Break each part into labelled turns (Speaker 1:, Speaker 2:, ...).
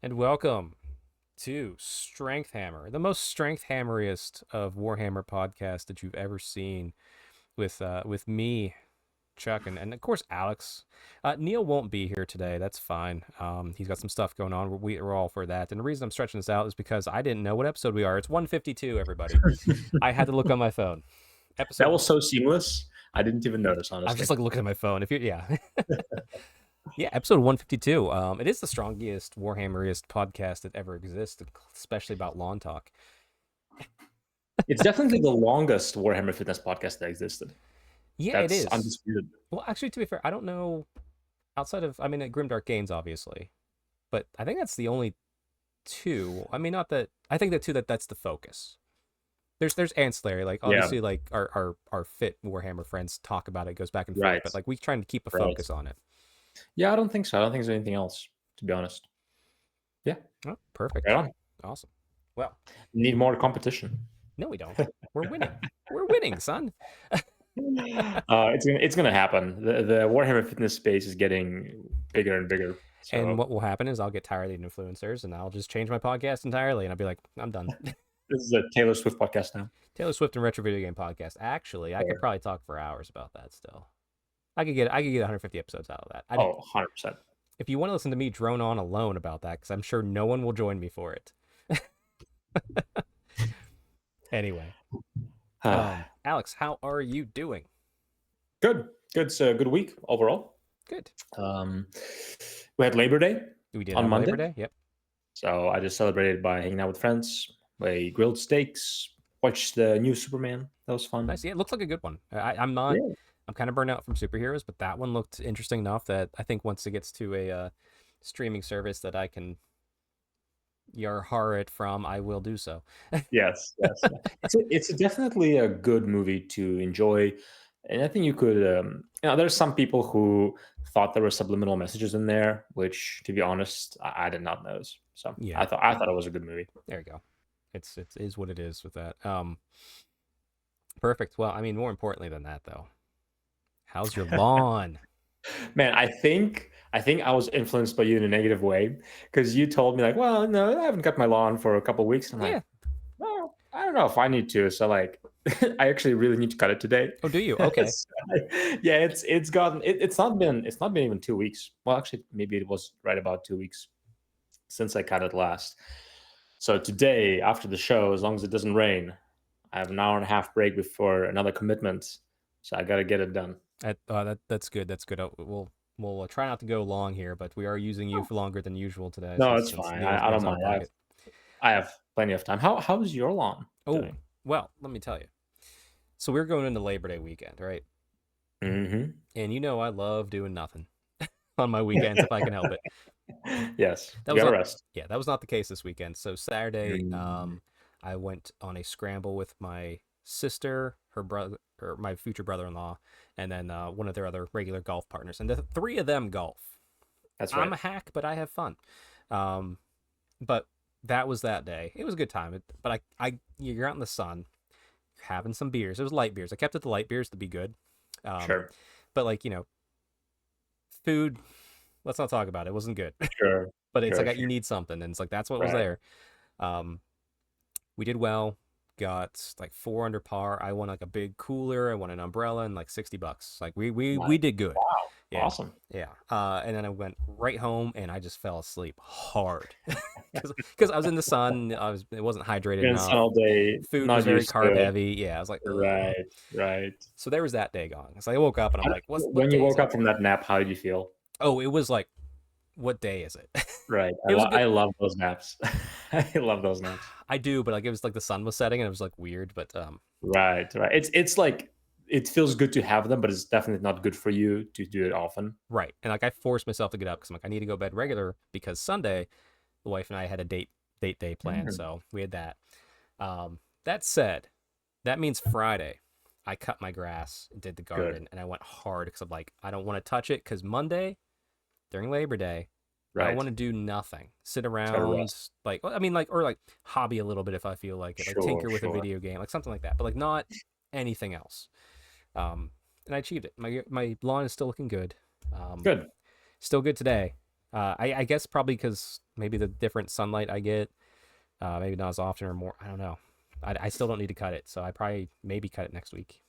Speaker 1: and welcome to Strength Hammer, the most strength hammeriest of Warhammer podcasts that you've ever seen, with me, Chuck, and of course Alex. Neil won't be here today. That's fine. He's got some stuff going on. We're all for that. And the reason I'm stretching this out is because I didn't know what episode we are. It's 152, everybody. I had to look on my phone.
Speaker 2: That was so seamless. I didn't even notice, honestly.
Speaker 1: I was just like looking at my phone. Yeah, episode 152. It is the strongest Warhammeriest podcast that ever existed, especially about lawn talk.
Speaker 2: It's definitely the longest Warhammer Fitness podcast that existed.
Speaker 1: Yeah,
Speaker 2: That's
Speaker 1: it is.
Speaker 2: Undisputed.
Speaker 1: Well, actually, to be fair, I don't know outside of, at Grimdark Games, obviously, but I think that's the only two. Not that I think that's the focus. There's ancillary, like obviously, like our fit Warhammer friends talk about it, goes back and forth, but like we trying to keep a focus on it.
Speaker 2: Yeah, I don't think so. I don't think there's anything else, to be honest. Yeah.
Speaker 1: Oh, perfect.
Speaker 2: Right on.
Speaker 1: Awesome. Well,
Speaker 2: need more competition.
Speaker 1: No, we don't. We're winning. We're winning, son.
Speaker 2: It's gonna happen. The Warhammer Fitness space is getting bigger and bigger.
Speaker 1: So. And what will happen is I'll get tired of the influencers, and I'll just change my podcast entirely, and I'll be like, I'm done.
Speaker 2: This is a Taylor Swift podcast now.
Speaker 1: Taylor Swift and retro video game podcast. Actually, I could probably talk for hours about that still. I could get 150 episodes out of that.
Speaker 2: 100%.
Speaker 1: If you want to listen to me drone on alone about that, because I'm sure no one will join me for it. Anyway, Alex, how are you doing?
Speaker 2: Good. It's a good week overall.
Speaker 1: Good.
Speaker 2: We had Labor Day.
Speaker 1: We did on Monday. Labor Day. Yep.
Speaker 2: So I just celebrated by hanging out with friends. We grilled steaks. Watched the new Superman. That was fun.
Speaker 1: Nice. Yeah, it looked like a good one. I'm not. Yeah. I'm kind of burned out from superheroes, but that one looked interesting enough that I think once it gets to a streaming service that I can yarhar it from, I will do so.
Speaker 2: Yes. It's definitely a good movie to enjoy, and I think you could. There's some people who thought there were subliminal messages in there, which, to be honest, I did not notice. So yeah, I thought it was a good movie.
Speaker 1: There you go. It is what it is with that. Perfect. Well, more importantly than that, though. How's your lawn?
Speaker 2: Man, I think I was influenced by you in a negative way, because you told me like, well, no, I haven't cut my lawn for a couple of weeks. And I'm like, well, I don't know if I need to. So like, I actually really need to cut it today.
Speaker 1: Oh, do you? Okay.
Speaker 2: Yeah, it's not been even 2 weeks. Well, actually, maybe it was right about 2 weeks since I cut it last. So today, after the show, as long as it doesn't rain, I have an hour and a half break before another commitment. So I got to get it done.
Speaker 1: That's good. That's good. We'll try not to go long here, but we are using you for longer than usual today.
Speaker 2: No, it's fine. I don't mind. I have plenty of time. How's your lawn doing?
Speaker 1: Well, let me tell you. So we're going into Labor Day weekend, right?
Speaker 2: Mm-hmm.
Speaker 1: And I love doing nothing on my weekends if I can help it.
Speaker 2: Yes,
Speaker 1: that was rest. Yeah, that was not the case this weekend. So Saturday, I went on a scramble with my sister, her brother, or my future brother-in-law, and then one of their other regular golf partners, and the three of them golf.
Speaker 2: That's right.
Speaker 1: I'm a hack, but I have fun. But that was that day. It was a good time. But you're out in the sun, having some beers. It was light beers. I kept it to light beers to be good.
Speaker 2: Sure.
Speaker 1: But food. Let's not talk about it. It wasn't good.
Speaker 2: Sure.
Speaker 1: But it's you need something, and it's like that's what was there. We did well. Got like 4 under par. I won like a big cooler. I won an umbrella and like $60. Like we did good.
Speaker 2: Wow.
Speaker 1: Yeah.
Speaker 2: Awesome.
Speaker 1: Yeah. And then I went right home and I just fell asleep hard because I was in the sun. It wasn't hydrated enough.
Speaker 2: Sun all day.
Speaker 1: Food was very carb heavy. Yeah. I was like,
Speaker 2: right.
Speaker 1: So there was that day gone. So I woke up and I'm like,
Speaker 2: when you woke up from that nap, how did you feel?
Speaker 1: Oh, it was like, what day is it?
Speaker 2: Right. I love those naps. I love those naps.
Speaker 1: I do, but it was like the sun was setting and it was like weird, but
Speaker 2: right. It's like it feels good to have them, but it's definitely not good for you to do it often.
Speaker 1: Right. And I forced myself to get up because I'm like, I need to go to bed regular because Sunday the wife and I had a date day planned, so we had that. That said, that means Friday I cut my grass, did the garden, and I went hard because I'm like, I don't want to touch it because Monday during Labor Day, I want to do nothing. Sit around, or hobby a little bit if I feel like it. Like tinker with a video game, like something like that. But like not anything else. And I achieved it. My lawn is still looking good.
Speaker 2: Good.
Speaker 1: Still good today. I guess probably because maybe the different sunlight I get, maybe not as often or more. I don't know. I still don't need to cut it, so I probably maybe cut it next week.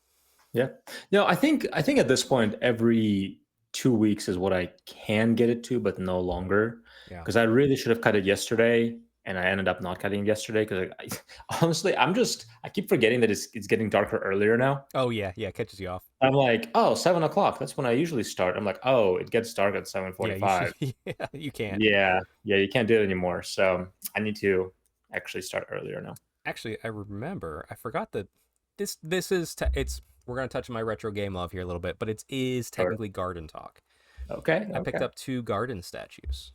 Speaker 2: Yeah. No, I think at this point every 2 weeks is what I can get it to, but no longer.
Speaker 1: Yeah.
Speaker 2: Because I really should have cut it yesterday, and I ended up not cutting it yesterday. Because honestly, I keep forgetting that it's getting darker earlier now.
Speaker 1: Oh yeah, yeah, catches you off.
Speaker 2: I'm like, oh, 7 o'clock. That's when I usually start. I'm like, oh, it gets dark at seven
Speaker 1: Yeah, you should.
Speaker 2: forty-five.
Speaker 1: Yeah, you can't.
Speaker 2: Yeah, yeah, you can't do it anymore. So I need to actually start earlier now.
Speaker 1: Actually, I remember. I forgot that this is it's. We're gonna touch on my retro game love here a little bit, but it is
Speaker 2: Sure.
Speaker 1: technically garden talk.
Speaker 2: Okay,
Speaker 1: I picked
Speaker 2: okay.
Speaker 1: up 2 garden statues.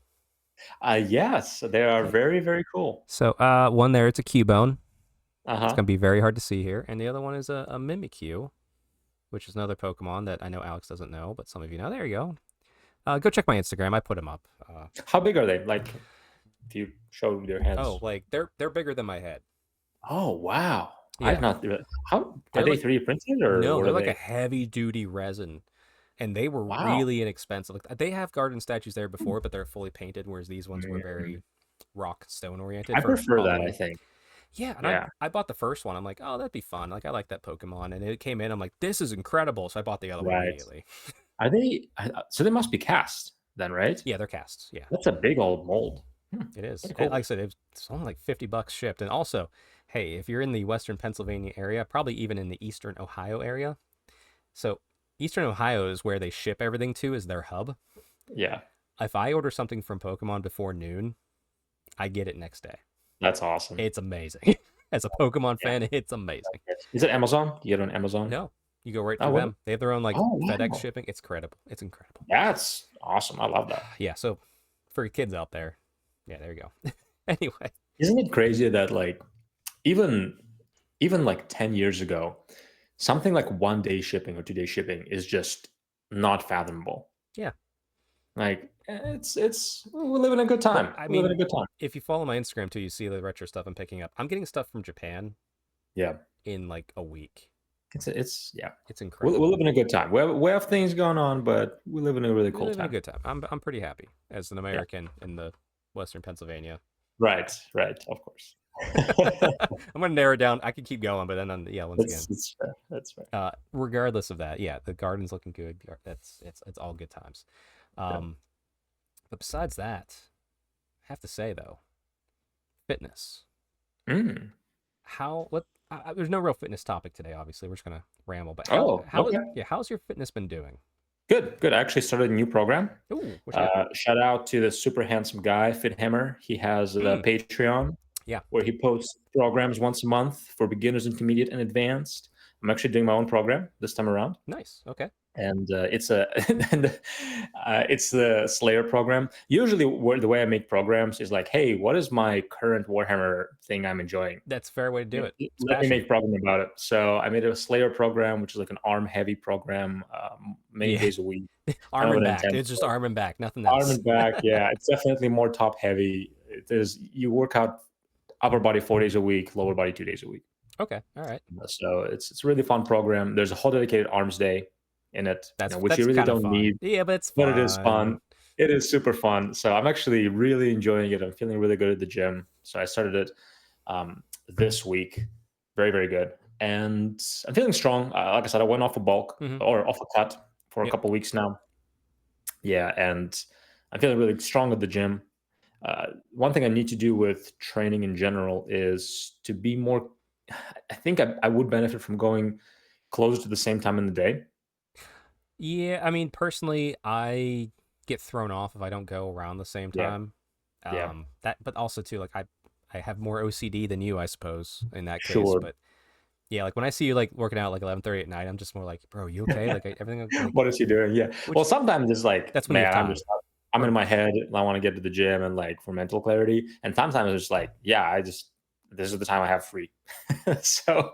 Speaker 2: Yes, they are
Speaker 1: Okay.
Speaker 2: very, very cool.
Speaker 1: So, one there, it's a Cubone. It's
Speaker 2: Uh-huh.
Speaker 1: gonna be very hard to see here, and the other one is a Mimikyu, which is another Pokemon that I know Alex doesn't know, but some of you know. There you go. Go check my Instagram. I put them up.
Speaker 2: How big are they? Like, if you show their
Speaker 1: Oh,
Speaker 2: hands.
Speaker 1: like they're bigger than my head.
Speaker 2: Oh, wow. I did
Speaker 1: Yeah,
Speaker 2: not. How are
Speaker 1: they're
Speaker 2: they
Speaker 1: like
Speaker 2: 3D printed or
Speaker 1: no,
Speaker 2: what
Speaker 1: they're
Speaker 2: are
Speaker 1: like a
Speaker 2: they?
Speaker 1: heavy duty resin, and they were
Speaker 2: Wow.
Speaker 1: really inexpensive. Like they have garden statues there before, but they're fully painted, whereas these ones were
Speaker 2: Mm,
Speaker 1: very rock stone oriented
Speaker 2: I
Speaker 1: for
Speaker 2: prefer that, I
Speaker 1: Halloween.
Speaker 2: think.
Speaker 1: Yeah, and
Speaker 2: Yeah.
Speaker 1: I bought the first one. I'm like, oh, that'd be fun. Like I like that Pokemon, and it came in. I'm like, this is incredible. So I bought the other one
Speaker 2: Right.
Speaker 1: immediately.
Speaker 2: Are they? So they must be cast then, right?
Speaker 1: Yeah, they're casts. Yeah,
Speaker 2: That's a big old mold.
Speaker 1: it is.
Speaker 2: Pretty
Speaker 1: And like
Speaker 2: cool.
Speaker 1: I said, it's only like $50 shipped. And also, hey, if you're in the Western Pennsylvania area, probably even in the Eastern Ohio area. So Eastern Ohio is where they ship everything to, is their hub.
Speaker 2: Yeah,
Speaker 1: If I order something from Pokemon before noon, I get it next day.
Speaker 2: that's awesome.
Speaker 1: It's amazing. As a Pokemon
Speaker 2: Yeah.
Speaker 1: fan, it's amazing.
Speaker 2: Is it Amazon? You get it on Amazon?
Speaker 1: No, you go right
Speaker 2: Oh,
Speaker 1: through
Speaker 2: what?
Speaker 1: them. They have their own like
Speaker 2: Oh,
Speaker 1: FedEx
Speaker 2: wow.
Speaker 1: shipping. It's incredible. It's incredible.
Speaker 2: That's awesome. I love that.
Speaker 1: Yeah. So for kids out there, yeah, there you go. Anyway,
Speaker 2: Isn't it crazy that like even even like 10 years ago, something like 1 day shipping or 2 day shipping is just not fathomable.
Speaker 1: yeah.
Speaker 2: Like it's we live in a good
Speaker 1: But
Speaker 2: time.
Speaker 1: I
Speaker 2: We live in
Speaker 1: mean,
Speaker 2: a good time.
Speaker 1: if you follow my Instagram too, you see the retro stuff I'm picking up. I'm getting stuff from Japan
Speaker 2: Yeah.
Speaker 1: in like a week.
Speaker 2: It's yeah.
Speaker 1: It's
Speaker 2: We
Speaker 1: incredible.
Speaker 2: live in a good time. We have things going on, but we live in a really
Speaker 1: We
Speaker 2: cool
Speaker 1: live in a
Speaker 2: time.
Speaker 1: good time. I'm pretty happy as an
Speaker 2: Yeah.
Speaker 1: American in the Western Pennsylvania.
Speaker 2: Right, right, of course.
Speaker 1: I'm gonna narrow it down. I could keep going, but then yeah, once again,
Speaker 2: It's fair. That's fair.
Speaker 1: regardless of that, yeah, the garden's looking good. That's it's all good times.
Speaker 2: Yeah.
Speaker 1: Um, but besides that, I have to say though, fitness.
Speaker 2: Mm.
Speaker 1: How what? There's no real fitness topic today. Obviously, we're just gonna ramble. But
Speaker 2: Oh, okay.
Speaker 1: yeah, how's your fitness been doing?
Speaker 2: Good, good. I actually started a new program.
Speaker 1: Ooh, what you got?
Speaker 2: Shout out to the super handsome guy, Fit Hammer. He has a
Speaker 1: Mm,
Speaker 2: Patreon
Speaker 1: yeah,
Speaker 2: where he posts programs once a month for beginners, intermediate, and advanced. I'm actually doing my own program this time around,
Speaker 1: nice. Okay.
Speaker 2: and it's a and, it's the Slayer program. Usually, the way I make programs is like, hey, what is my current Warhammer thing I'm enjoying?
Speaker 1: That's a fair way to do it. It's
Speaker 2: Let me
Speaker 1: passion.
Speaker 2: make program about it. So I made a Slayer program, which is like an arm heavy program, many
Speaker 1: Yeah,
Speaker 2: days a week, kind
Speaker 1: arm
Speaker 2: of
Speaker 1: and
Speaker 2: an
Speaker 1: back.
Speaker 2: intense.
Speaker 1: It's just arm and back, nothing
Speaker 2: Arm
Speaker 1: else.
Speaker 2: and back, yeah, it's definitely more top heavy. There's you work out upper body 4 days a week, lower body 2 days a week.
Speaker 1: Okay, all right.
Speaker 2: So it's a really fun program. There's a whole dedicated arms day in it, which you
Speaker 1: That's
Speaker 2: really
Speaker 1: kind of
Speaker 2: don't
Speaker 1: fun.
Speaker 2: need,
Speaker 1: Yeah, but it's
Speaker 2: but it is
Speaker 1: fun.
Speaker 2: fun. It is super fun. So I'm actually really enjoying it. I'm feeling really good at the gym. So I started it this week. Very, very good. And I'm feeling strong. Like I said, I went off a bulk
Speaker 1: Hmm.
Speaker 2: or off a cut for a
Speaker 1: Yep.
Speaker 2: couple weeks now. Yeah, and I'm feeling really strong at the gym. One thing I need to do with training in general is to be more. I think I would benefit from going closer to the same time in the day.
Speaker 1: Yeah, I mean, personally, I get thrown off if I don't go around the same
Speaker 2: Yeah,
Speaker 1: time.
Speaker 2: yeah,
Speaker 1: But also too, like I have more OCD than you, I suppose, in that case.
Speaker 2: sure.
Speaker 1: But yeah, like when I see you like working out like 11:30 at night, I'm just more like, bro, you okay? Like everything like
Speaker 2: What is he doing? Yeah. Well,
Speaker 1: which
Speaker 2: sometimes it's like,
Speaker 1: that's when you have
Speaker 2: man,
Speaker 1: time.
Speaker 2: I'm in
Speaker 1: Or
Speaker 2: my head. And I want to get to the gym and like for mental clarity. And sometimes it's like, yeah, this is the time I have free. So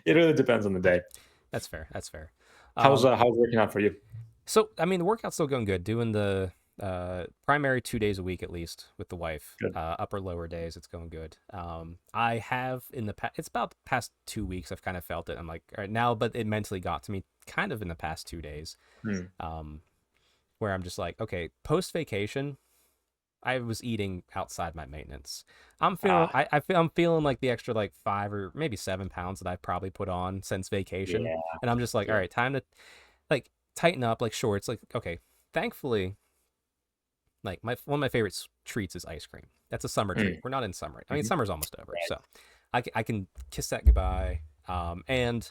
Speaker 2: it really depends on the day.
Speaker 1: that's fair. That's fair.
Speaker 2: How's working out for you?
Speaker 1: So I mean, the workout's still going good. Doing the primary 2 days a week at least with the wife.
Speaker 2: Good.
Speaker 1: Upper lower days, it's going good. I have in the past. It's about the past 2 weeks. I've kind of felt it. I'm like, all right now, but it mentally got to me kind of in the past 2 days.
Speaker 2: Hmm.
Speaker 1: Um, where I'm just like, okay, post vacation, I was eating outside my maintenance. I'm feeling
Speaker 2: Ah,
Speaker 1: I'm feeling like the extra like 5 or maybe 7 pounds that I've probably put on since vacation,
Speaker 2: yeah,
Speaker 1: and I'm just like, all
Speaker 2: yeah.
Speaker 1: right, time to like tighten up. Like, sure, it's like okay. Thankfully, like my one of my favorite treats is ice cream. That's a summer treat.
Speaker 2: Mm,
Speaker 1: We're not in summer. I mean,
Speaker 2: mhm.
Speaker 1: summer's almost over,
Speaker 2: Right.
Speaker 1: so I can kiss that goodbye. And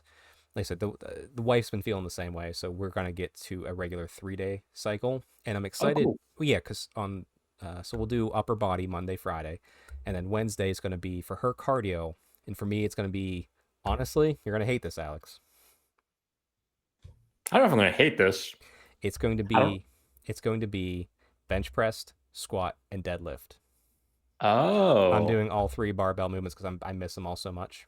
Speaker 1: like I said, the wife's been feeling the same way, so we're gonna get to a regular 3 day cycle, and I'm
Speaker 2: Oh,
Speaker 1: excited.
Speaker 2: cool.
Speaker 1: Well, yeah, because on so we'll do upper body Monday, Friday, and then Wednesday is gonna be for her cardio, and for me it's gonna be honestly, you're gonna hate this, Alex.
Speaker 2: I don't know if I'm gonna hate this.
Speaker 1: It's going to
Speaker 2: I don't.
Speaker 1: be it's going to be bench press, squat, and deadlift. I'm
Speaker 2: Oh,
Speaker 1: doing all three barbell movements because I miss them all so much.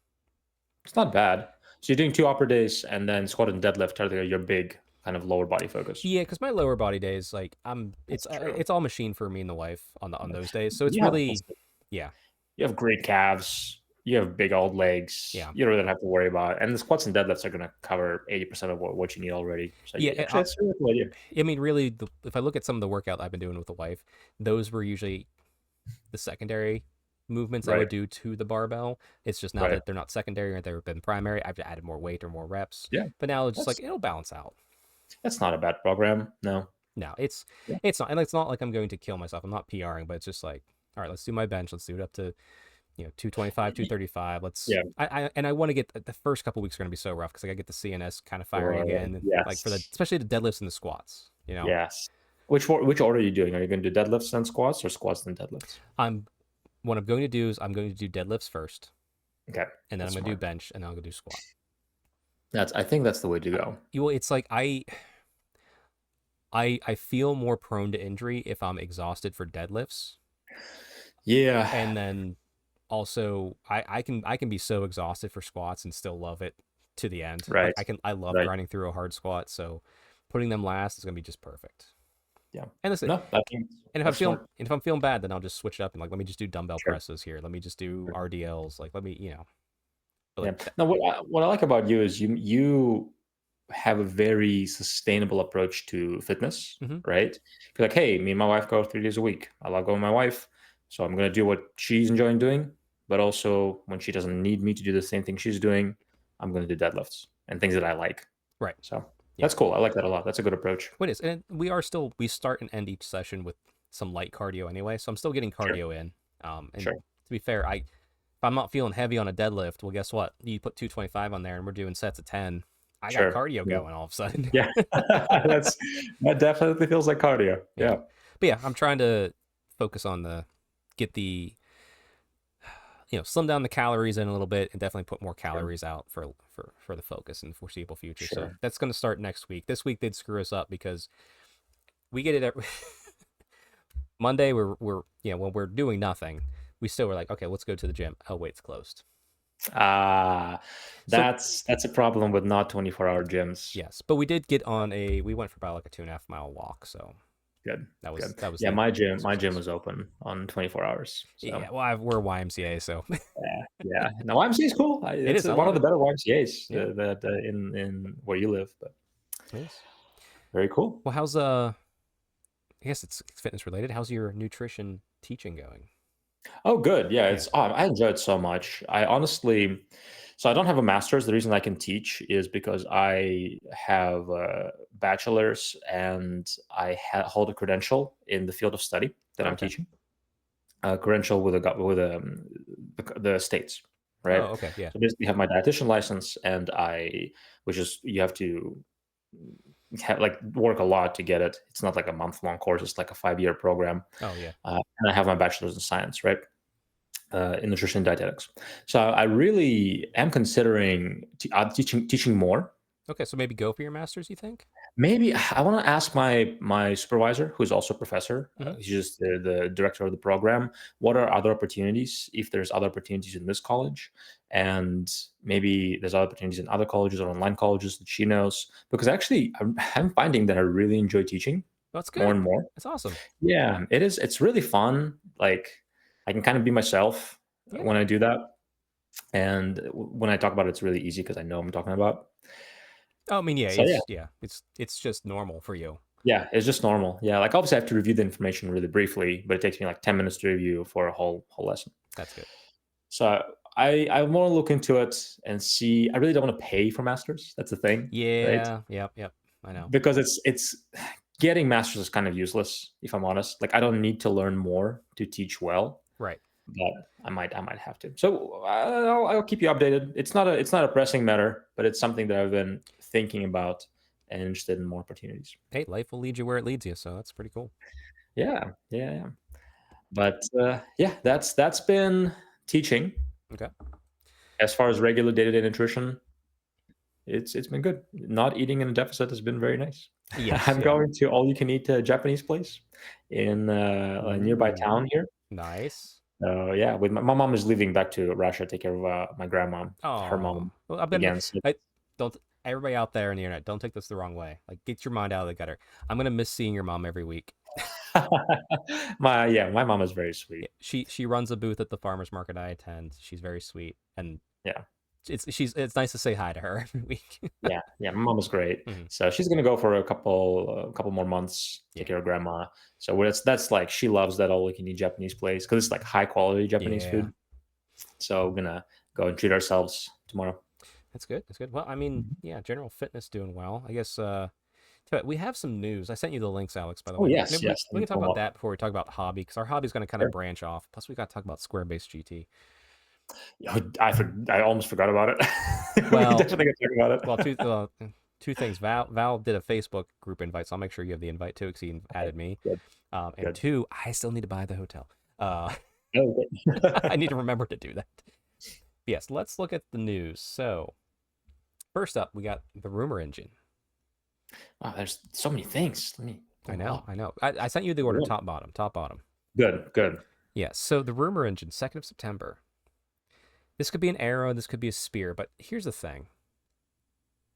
Speaker 2: it's not bad. So you're doing two upper days and then squat and deadlift are your big kind of lower body focus.
Speaker 1: Yeah, because my lower body days, like
Speaker 2: That's true.
Speaker 1: it's all machine for me and the wife on those days. So it's
Speaker 2: You have
Speaker 1: really, yeah,
Speaker 2: great calves. You have big old legs.
Speaker 1: yeah,
Speaker 2: You don't have to worry about it. And the squats and deadlifts are going to cover 80% of what you need already. So
Speaker 1: yeah.
Speaker 2: actually, that's a really cool idea.
Speaker 1: I mean, really, if I look at some of the workout I've been doing with the wife, those were usually the secondary movements I
Speaker 2: Right.
Speaker 1: would do to the barbell. It's just now
Speaker 2: Right.
Speaker 1: that they're not secondary or they've been primary, I've added more weight or more reps.
Speaker 2: Yeah.
Speaker 1: But now it's just like
Speaker 2: That's
Speaker 1: it'll balance out.
Speaker 2: that's not a bad program. No.
Speaker 1: No,
Speaker 2: Yeah.
Speaker 1: it's not, and it's not like I'm going to kill myself. I'm not PRing, but it's just like, all right, let's do my bench. Let's do it up to 225, 235.
Speaker 2: Yeah.
Speaker 1: I want to get the first couple weeks are going to be so rough because I got to get the CNS kind of firing
Speaker 2: Or
Speaker 1: again, like for the
Speaker 2: yes.
Speaker 1: especially the deadlifts and the squats.
Speaker 2: Yes. Which order are you doing? Are you going to do deadlifts and squats or squats and deadlifts?
Speaker 1: I'm what I'm going to do is I'm going to do deadlifts first,
Speaker 2: Okay.
Speaker 1: and then I'm
Speaker 2: That's
Speaker 1: going to do
Speaker 2: smart.
Speaker 1: bench, and then I'm going to do squat.
Speaker 2: I think that's the way to go.
Speaker 1: It's like I feel more prone to injury if I'm exhausted for deadlifts,
Speaker 2: Yeah.
Speaker 1: and then also I can be so exhausted for squats and still love it to the end. Like
Speaker 2: Right.
Speaker 1: I love
Speaker 2: Right.
Speaker 1: grinding through a hard squat, so putting them last is going to be just perfect.
Speaker 2: Yeah.
Speaker 1: And listen,
Speaker 2: No, I think
Speaker 1: and
Speaker 2: that's smart.
Speaker 1: if I'm feeling bad, then I'll just switch it up and like let me just do dumbbell
Speaker 2: Sure.
Speaker 1: presses here. Let me just do
Speaker 2: Sure.
Speaker 1: RDLs. Like let me but
Speaker 2: Yeah.
Speaker 1: like that,
Speaker 2: Now, what I like about you is you have a very sustainable approach to fitness,
Speaker 1: mm-hmm,
Speaker 2: right? You're like, hey, me and my wife go 3 days a week. I love going with my wife, so I'm gonna do what she's enjoying doing. But also, when she doesn't need me to do the same thing she's doing, I'm gonna do deadlifts and things that I like.
Speaker 1: right,
Speaker 2: So
Speaker 1: yeah.
Speaker 2: that's cool. I like that a lot. That's a good approach.
Speaker 1: What is and we start and end each session with some light cardio anyway, so I'm still getting
Speaker 2: Sure.
Speaker 1: cardio in. And
Speaker 2: Sure.
Speaker 1: to be fair, if I'm not feeling heavy on a deadlift, well, guess what? You put 225 on there, and we're doing sets of 10. I got
Speaker 2: Sure.
Speaker 1: cardio
Speaker 2: Yeah.
Speaker 1: going all of a sudden.
Speaker 2: Yeah. That's that definitely feels like cardio.
Speaker 1: Yeah,
Speaker 2: Yeah.
Speaker 1: but yeah, I'm trying to focus on get the slim down the calories in a little bit and definitely put more
Speaker 2: Sure.
Speaker 1: calories out for the focus in the foreseeable future. So
Speaker 2: Sure.
Speaker 1: that's going to start next week. This week they'd screw us up because we get it every Monday. We're when we're doing nothing, we still were like, okay, let's go to the gym. Oh wait, it's closed.
Speaker 2: Ah,
Speaker 1: So
Speaker 2: that's a problem with not 24-hour gyms.
Speaker 1: yes, but we did get on we went for about like a 2.5 mile walk. So
Speaker 2: Good,
Speaker 1: that was
Speaker 2: good.
Speaker 1: that was
Speaker 2: Yeah,
Speaker 1: the
Speaker 2: my gym
Speaker 1: exercise.
Speaker 2: was open on 24 hours. So
Speaker 1: Yeah, well, we're YMCA, so
Speaker 2: yeah, yeah. No, YMCA is cool.
Speaker 1: it
Speaker 2: It's
Speaker 1: is. I
Speaker 2: one
Speaker 1: love
Speaker 2: of the
Speaker 1: it.
Speaker 2: better YMCA's
Speaker 1: Yeah,
Speaker 2: that in where you live. But
Speaker 1: it is.
Speaker 2: very cool.
Speaker 1: Well, how's I guess it's fitness related. How's your nutrition teaching going?
Speaker 2: Oh, good. Yeah,
Speaker 1: Yeah.
Speaker 2: I enjoy it so much. I honestly, so I don't have a master's. The reason I can teach is because I have a bachelor's and I hold a credential in the field of study that
Speaker 1: Oh,
Speaker 2: I'm
Speaker 1: okay.
Speaker 2: teaching. A credential with the states, right?
Speaker 1: Oh, okay. Yeah.
Speaker 2: So basically, you have my dietitian license, and which is you have to like work a lot to get it. It's not like a month-long course; it's like a 5-year program.
Speaker 1: Oh, yeah.
Speaker 2: And I have my bachelor's in science, right? In nutrition and dietetics. So I really am considering teaching more.
Speaker 1: Okay, so maybe go for your master's, you think?
Speaker 2: Maybe I want to ask my supervisor, who's also a professor.
Speaker 1: Mm-hmm.
Speaker 2: He's just the director of the program. What are other opportunities? If there's other opportunities in this college, and maybe there's other opportunities in other colleges or online colleges that she knows. Because actually, I'm finding that I really enjoy teaching
Speaker 1: Well, that's
Speaker 2: more
Speaker 1: good.
Speaker 2: and more.
Speaker 1: That's awesome.
Speaker 2: Yeah, it is. It's really fun. Like I can kind of be myself
Speaker 1: Yeah.
Speaker 2: when I do that, and when I talk about it, it's really easy because I know what I'm talking about.
Speaker 1: Oh, I mean, yeah,
Speaker 2: So yeah.
Speaker 1: it's just normal for you.
Speaker 2: Yeah, it's just normal. Yeah, like obviously I have to review the information really briefly, but it takes me like 10 minutes to review for a whole lesson.
Speaker 1: That's good.
Speaker 2: So I want to look into it and see. I really don't want to pay for masters. That's the thing, right?
Speaker 1: Yeah. Yep. I know.
Speaker 2: Because it's getting masters is kind of useless if I'm honest. Like I don't need to learn more to teach well,
Speaker 1: Right.
Speaker 2: but I might have to. So I'll keep you updated. It's not a pressing matter, but it's something that I've been thinking about and interested in more opportunities.
Speaker 1: Hey, life will lead you where it leads you, so that's pretty cool.
Speaker 2: Yeah. But yeah, that's been teaching.
Speaker 1: Okay.
Speaker 2: As far as regular day-to-day nutrition, it's been good. Not eating in a deficit has been very nice.
Speaker 1: Yes.
Speaker 2: I'm
Speaker 1: Yeah.
Speaker 2: going to all you can eat Japanese place in a nearby
Speaker 1: Ooh.
Speaker 2: town here.
Speaker 1: Nice.
Speaker 2: Yeah, with my mom is leaving back to Russia to take care of my grandma, her
Speaker 1: Oh.
Speaker 2: mom
Speaker 1: Well, I'm gonna.
Speaker 2: again. So,
Speaker 1: I don't. Everybody out there on the internet, don't take this the wrong way. Like, get your mind out of the gutter. I'm gonna miss seeing your mom every week.
Speaker 2: my mom is very
Speaker 1: Yeah,
Speaker 2: sweet.
Speaker 1: she runs a booth at the farmers market I attend. She's very sweet, and
Speaker 2: Yeah,
Speaker 1: it's nice to say hi to her every week.
Speaker 2: yeah. My mom is great.
Speaker 1: Mhm.
Speaker 2: So she's gonna go for a couple more months, take
Speaker 1: Yeah.
Speaker 2: care of grandma. So that's like she loves that all you can eat Japanese place because it's like high quality Japanese
Speaker 1: Yeah.
Speaker 2: food. So we're gonna go and treat ourselves tomorrow.
Speaker 1: That's good. That's good. Well, I mean,
Speaker 2: Mhm.
Speaker 1: yeah, general fitness doing well. I guess we have some news. I sent you the links, Alex, by the
Speaker 2: Oh
Speaker 1: way.
Speaker 2: yes,
Speaker 1: Maybe
Speaker 2: yes.
Speaker 1: we
Speaker 2: Let me
Speaker 1: can talk
Speaker 2: pull 'em
Speaker 1: about
Speaker 2: up.
Speaker 1: that before we talk about hobby, because our hobby's going to kind of
Speaker 2: Sure.
Speaker 1: branch off. Plus, we got to talk about Square-based GT.
Speaker 2: Oh, I almost forgot about it. We
Speaker 1: Well,
Speaker 2: definitely gotta talk about
Speaker 1: well,
Speaker 2: it.
Speaker 1: two things. Val did a Facebook group invite, so I'll make sure you have the invite too, because he
Speaker 2: Okay,
Speaker 1: added me.
Speaker 2: good,
Speaker 1: And
Speaker 2: good.
Speaker 1: two, I still need to buy the hotel. Uh, I
Speaker 2: Okay.
Speaker 1: need to remember to do that. Yes, let's look at the news. So, first up, we got the rumor engine.
Speaker 2: Wow, there's so many things. Let me pull
Speaker 1: I
Speaker 2: them
Speaker 1: know,
Speaker 2: up.
Speaker 1: I know. I sent you the order
Speaker 2: Really?
Speaker 1: top bottom, top bottom.
Speaker 2: Good, good.
Speaker 1: Yes, so the rumor engine, 2nd of September. This could be an arrow, this could be a spear, but here's the thing,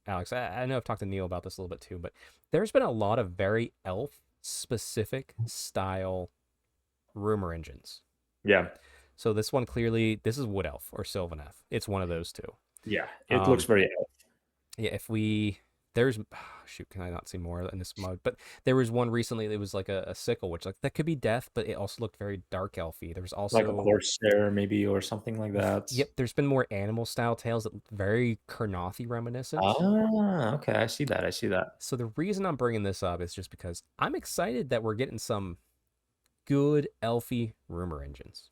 Speaker 1: Alex. I know I've talked to Neil about this a little bit too, but there's been a lot of very elf specific style rumor engines.
Speaker 2: Yeah,
Speaker 1: So this one clearly, this is Wood Elf or Sylvaneth. It's one of those two.
Speaker 2: yeah. It looks
Speaker 1: Um,
Speaker 2: very
Speaker 1: yeah, if we there's shoot, can I not see more in this mode? But there was one recently that was like a sickle, which like that could be death, but it also looked very dark elfy. There was
Speaker 2: like a
Speaker 1: also
Speaker 2: corsair maybe or something like that.
Speaker 1: yep, there's been more animal style tales that look very Kurnothi reminiscent.
Speaker 2: Okay. I see that. I see that.
Speaker 1: So the reason I'm bringing this up is just because I'm excited that we're getting some good elfy rumor engines.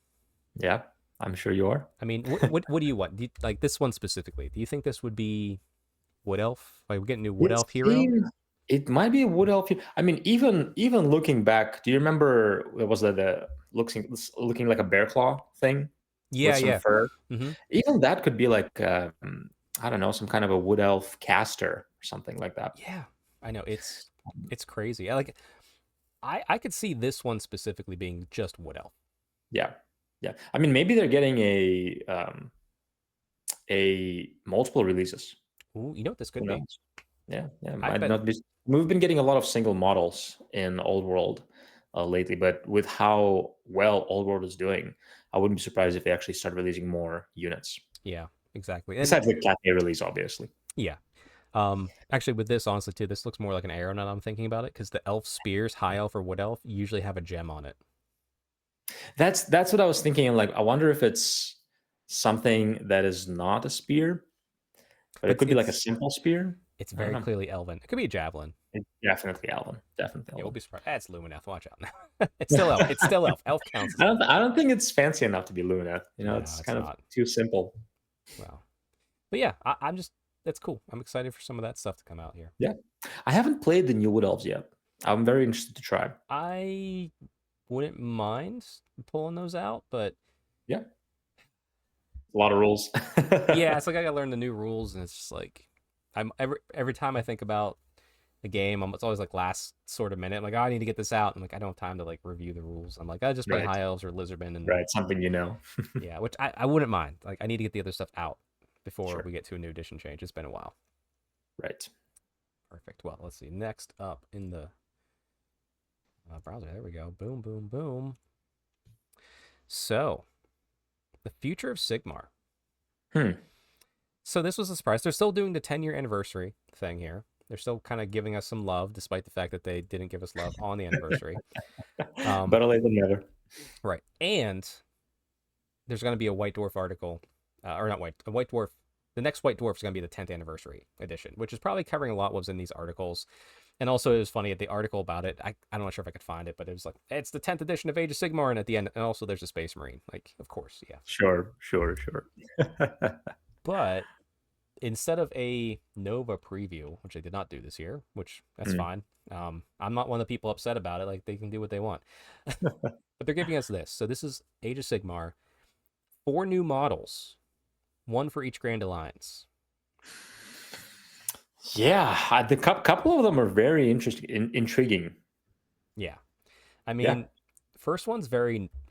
Speaker 2: Yeah, I'm sure you are.
Speaker 1: I mean, what do you want? Like this one specifically? Do you think this would be Wood Elf? Like we get a new Wood
Speaker 2: It
Speaker 1: Elf hero?
Speaker 2: seems it might be a wood elf. I mean, even looking back, do you remember it was the looking like a bear claw thing with
Speaker 1: Yeah,
Speaker 2: some
Speaker 1: yeah.
Speaker 2: fur?
Speaker 1: Mm-hmm.
Speaker 2: Even that could be like I don't know, some kind of a wood elf caster or something like that.
Speaker 1: Yeah, I know it's crazy. I could see this one specifically being just Wood Elf.
Speaker 2: Yeah, yeah. I mean, maybe they're getting a multiple releases.
Speaker 1: Ooh, you know what this
Speaker 2: Who
Speaker 1: could be?
Speaker 2: knows? Yeah.
Speaker 1: I
Speaker 2: Might
Speaker 1: bet.
Speaker 2: not be. We've been getting a lot of single models in Old World lately, but with how well Old World is doing, I wouldn't be surprised if they actually start releasing more units.
Speaker 1: Yeah, exactly. And
Speaker 2: Besides the Cat A release, obviously.
Speaker 1: yeah, actually, with this, honestly, too, this looks more like an arrow now that I'm thinking about it, because the elf spears, high elf or wood elf, usually have a gem on it.
Speaker 2: That's what I was thinking. Like, I wonder if it's something that is not a spear, but
Speaker 1: But
Speaker 2: it
Speaker 1: it's
Speaker 2: could be like a
Speaker 1: it's
Speaker 2: simple spear.
Speaker 1: it's
Speaker 2: I don't
Speaker 1: very
Speaker 2: know.
Speaker 1: clearly elven. It could be a javelin.
Speaker 2: It's definitely Alvin. Definitely
Speaker 1: Yeah, we'll
Speaker 2: Alvin.
Speaker 1: be surprised. It's Lumineth. Watch out now. It's still elf. It's still elf. Elf counts as
Speaker 2: I
Speaker 1: elf.
Speaker 2: don't. I don't think it's fancy enough to be Luneth.
Speaker 1: No,
Speaker 2: It's
Speaker 1: it's
Speaker 2: kind of
Speaker 1: not.
Speaker 2: too simple.
Speaker 1: Well, but yeah, I'm just that's cool. I'm excited for some of that stuff to come out here.
Speaker 2: Yeah, I haven't played the New Wood Elves yet. I'm very interested to try.
Speaker 1: I wouldn't mind pulling those out, but
Speaker 2: Yeah, a lot of rules.
Speaker 1: yeah, it's like I gotta learn the new rules, and it's just like I'm every time I think about the game, it's always like last sort of minute. I'm like, oh, I need to get this out. I'm like, I don't have time to like review the rules. I'm like, I just play
Speaker 2: Right,
Speaker 1: high elves or lizardmen, and
Speaker 2: right. Something you know.
Speaker 1: yeah, which I wouldn't mind. Like, I need to get the other stuff out before
Speaker 2: Sure.
Speaker 1: we get to a new edition change. It's been a while.
Speaker 2: Right.
Speaker 1: Perfect. Well, let's see. Next up in the browser, there we go. Boom, boom, boom. So, the future of Sigmar.
Speaker 2: Hmm.
Speaker 1: So this was a surprise. They're still doing the 10-year anniversary thing here. They're still kind of giving us some love, despite the fact that they didn't give us love on the anniversary.
Speaker 2: Better late than never.
Speaker 1: Right. And there's going to be a White Dwarf article, or not a White Dwarf. The next White Dwarf is going to be the 10th anniversary edition, which is probably covering a lot what was in these articles. And also, it was funny at the article about it. I'm not sure if I could find it, but it was like, it's the 10th edition of Age of Sigmar. And at the end, and also there's a Space Marine. Like, of course, yeah.
Speaker 2: Sure.
Speaker 1: But instead of a Nova preview, which they did not do this year, which that's fine. I'm not one of the people upset about it. Like, they can do what they want. But they're giving us this. So this is Age of Sigmar. 4 new models, 1 for each Grand Alliance.
Speaker 2: Yeah, the couple of them are very interesting, intriguing.
Speaker 1: Yeah, I mean, first one's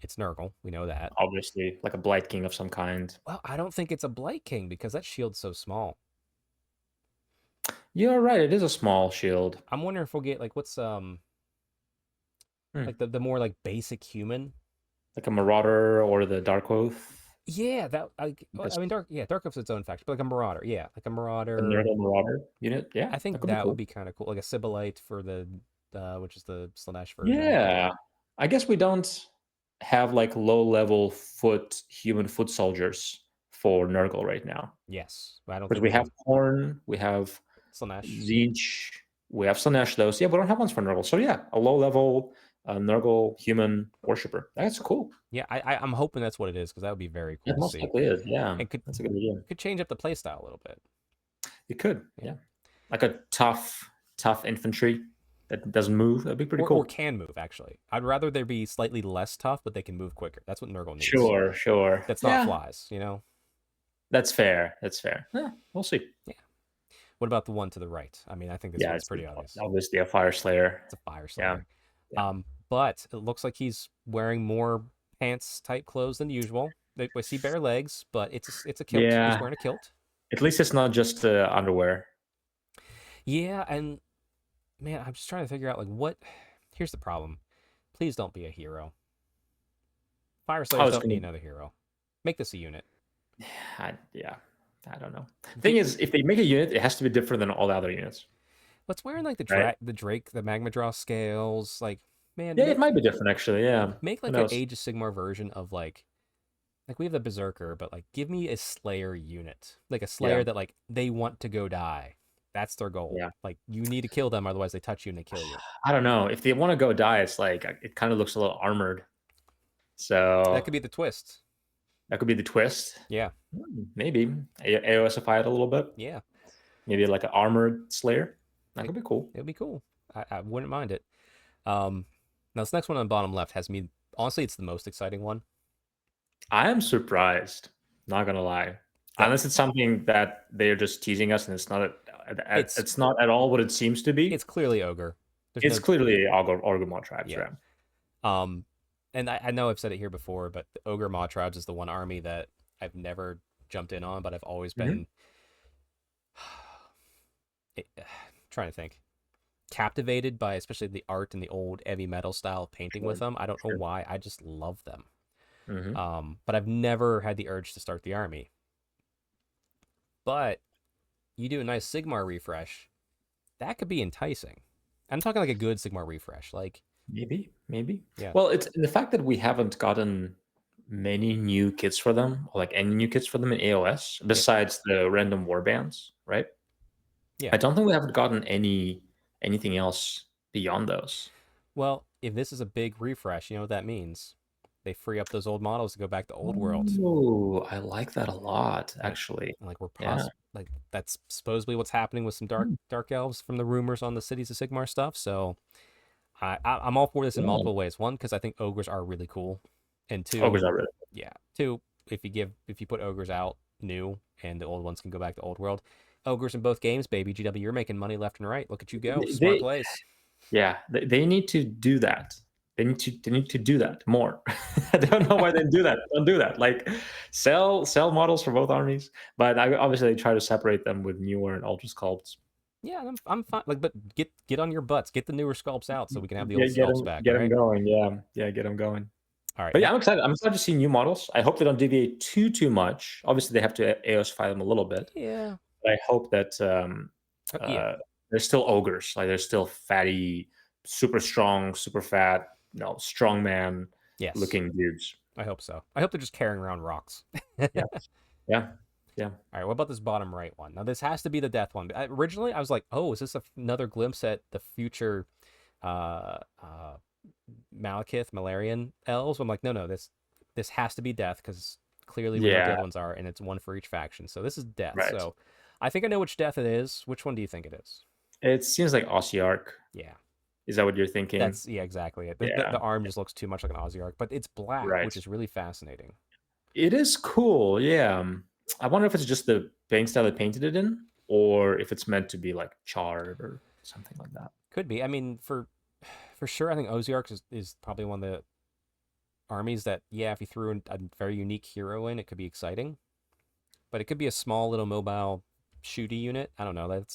Speaker 1: it's Nurgle. We know that.
Speaker 2: Obviously, like a Blight King of some kind.
Speaker 1: Well, I don't think it's a Blight King because that shield's so small.
Speaker 2: You're right. It is a small shield.
Speaker 1: I'm wondering if we'll get like what's like the more like basic human,
Speaker 2: like a Marauder or the Dark Oath.
Speaker 1: Yeah, I mean, Dark Oath's its own faction, but like a Marauder, like a Marauder,
Speaker 2: a Nurgle Marauder unit, yeah.
Speaker 1: I think that would be kind of cool, like a Sibyllite for the, which is the Slanesh version.
Speaker 2: Yeah, I guess we don't have like low-level human foot soldiers for Nurgle right now.
Speaker 1: Yes, I don't.
Speaker 2: Because we have Khorne, we have
Speaker 1: Slanesh,
Speaker 2: Tzeentch, we have Slanesh. Those, yeah, we don't have ones for Nurgle. So yeah, a low-level Nurgle human worshiper. That's cool.
Speaker 1: Yeah, I'm hoping that's what it is because that would be very cool.
Speaker 2: It most likely is. Yeah, that's a good idea.
Speaker 1: Could change up the playstyle a little bit.
Speaker 2: It could, yeah. Like a tough infantry that doesn't move. That'd be pretty cool.
Speaker 1: Or can move, actually. I'd rather there be slightly less tough, but they can move quicker. That's what Nurgle needs.
Speaker 2: Sure.
Speaker 1: That's not flies, you know?
Speaker 2: That's fair. Yeah, we'll see.
Speaker 1: Yeah. What about the one to the right? I mean, I think this one's pretty obvious.
Speaker 2: Obviously a Fire Slayer.
Speaker 1: It's a Fire Slayer. Yeah. But it looks like he's wearing more pants type clothes than usual. We see bare legs, but it's a kilt. Yeah. He's wearing a kilt.
Speaker 2: At least it's not just underwear.
Speaker 1: Yeah, and man, I'm just trying to figure out like what. Here's the problem. Please don't be a hero. Fire Slayers don't need another hero. Make this a unit.
Speaker 2: I don't know. Thing is, if they make a unit, it has to be different than all the other units.
Speaker 1: What's wearing like the Drake, the Magma Draw scales, like man.
Speaker 2: Yeah, it might be different actually. Yeah.
Speaker 1: Make like an Age of Sigmar version of like we have the Berserker, but like give me a Slayer unit, like a Slayer that like they want to go die. That's their goal.
Speaker 2: Yeah.
Speaker 1: Like you need to kill them, otherwise they touch you and they kill you.
Speaker 2: I don't know if they want to go die. It's like it kind of looks a little armored. So
Speaker 1: that could be the twist.
Speaker 2: That could be the twist.
Speaker 1: Yeah.
Speaker 2: Maybe AOSify it a little bit.
Speaker 1: Yeah.
Speaker 2: Maybe like an armored Slayer. That could be cool.
Speaker 1: It would be cool. I wouldn't mind it. Now this next one on the bottom left has me. Honestly, it's the most exciting one.
Speaker 2: I am surprised. Not gonna lie. Unless it's something that they're just teasing us, and it's not. It's not at all what it seems to be.
Speaker 1: It's clearly ogre.
Speaker 2: It's clearly ogre mod tribes. Yeah.
Speaker 1: And I know I've said it here before, but the ogre mod tribes is the one army that I've never jumped in on, but I've always been trying to think, captivated by, especially the art and the old heavy metal style painting with them. I don't know why. I just love them. But I've never had the urge to start the army. But you do a nice Sigmar refresh, that could be enticing. I'm talking like a good Sigmar refresh, like
Speaker 2: maybe.
Speaker 1: Yeah.
Speaker 2: Well, it's the fact that we haven't gotten many new kits for them, or like any new kits for them in AOS besides the random warbands, right?
Speaker 1: Yeah.
Speaker 2: I don't think we haven't gotten anything else beyond those.
Speaker 1: Well, if this is a big refresh, you know what that means? They free up those old models to go back to old world.
Speaker 2: Oh, I like that a lot, actually.
Speaker 1: Like we're like that's supposedly what's happening with some dark elves from the rumors on the Cities of Sigmar stuff. So I'm all for this in multiple ways. One, because I think ogres are really cool, and two,
Speaker 2: ogres are really cool.
Speaker 1: Yeah. Two, if you put ogres out new and the old ones can go back to old world. Ogres in both games, baby. GW, you're making money left and right. Look at you go. Smart plays.
Speaker 2: Yeah, they need to do that. They need to do that more. I don't know why they do that. Don't do that. Like sell models for both armies, but obviously they try to separate them with newer and ultra sculpts.
Speaker 1: Yeah, I'm fine. Like, but get on your butts. Get the newer sculpts out so we can have the old sculpts back.
Speaker 2: Get them going. Yeah, get them going.
Speaker 1: All right.
Speaker 2: But yeah, I'm excited. I'm excited to see new models. I hope they don't deviate too much. Obviously, they have to AOSify them a little bit.
Speaker 1: Yeah.
Speaker 2: But I hope that they're still ogres. Like they're still fatty, super strong, super fat, strong man
Speaker 1: Yes,
Speaker 2: looking dudes.
Speaker 1: I hope so. I hope they're just carrying around rocks.
Speaker 2: Yeah, yeah, yeah.
Speaker 1: All right, what about this bottom right one? Now, this has to be the death one. Originally, I was like, oh, is this another glimpse at the future uh, uh, Malekith, Malarian elves? I'm like, no, this has to be death because clearly we know what the
Speaker 2: Yeah,
Speaker 1: other ones are, and it's one for each faction. So this is death.
Speaker 2: right.
Speaker 1: So I think I know which death it is. Which one do you think it is?
Speaker 2: It seems like Ossiarch.
Speaker 1: Yeah,
Speaker 2: Is that what you're thinking?
Speaker 1: yeah, exactly it.
Speaker 2: Yeah,
Speaker 1: The arm just looks too much like an Aussiarch, but it's black,
Speaker 2: right.
Speaker 1: which is really fascinating.
Speaker 2: It is cool. Yeah. I wonder if it's just the paint style they painted it in, or if it's meant to be like charred or something like that.
Speaker 1: Could be. I mean, for sure, I think Ozark is probably one of the armies that, yeah, if you threw a very unique hero in, it could be exciting. But it could be a small little mobile shooty unit. I don't know. I'm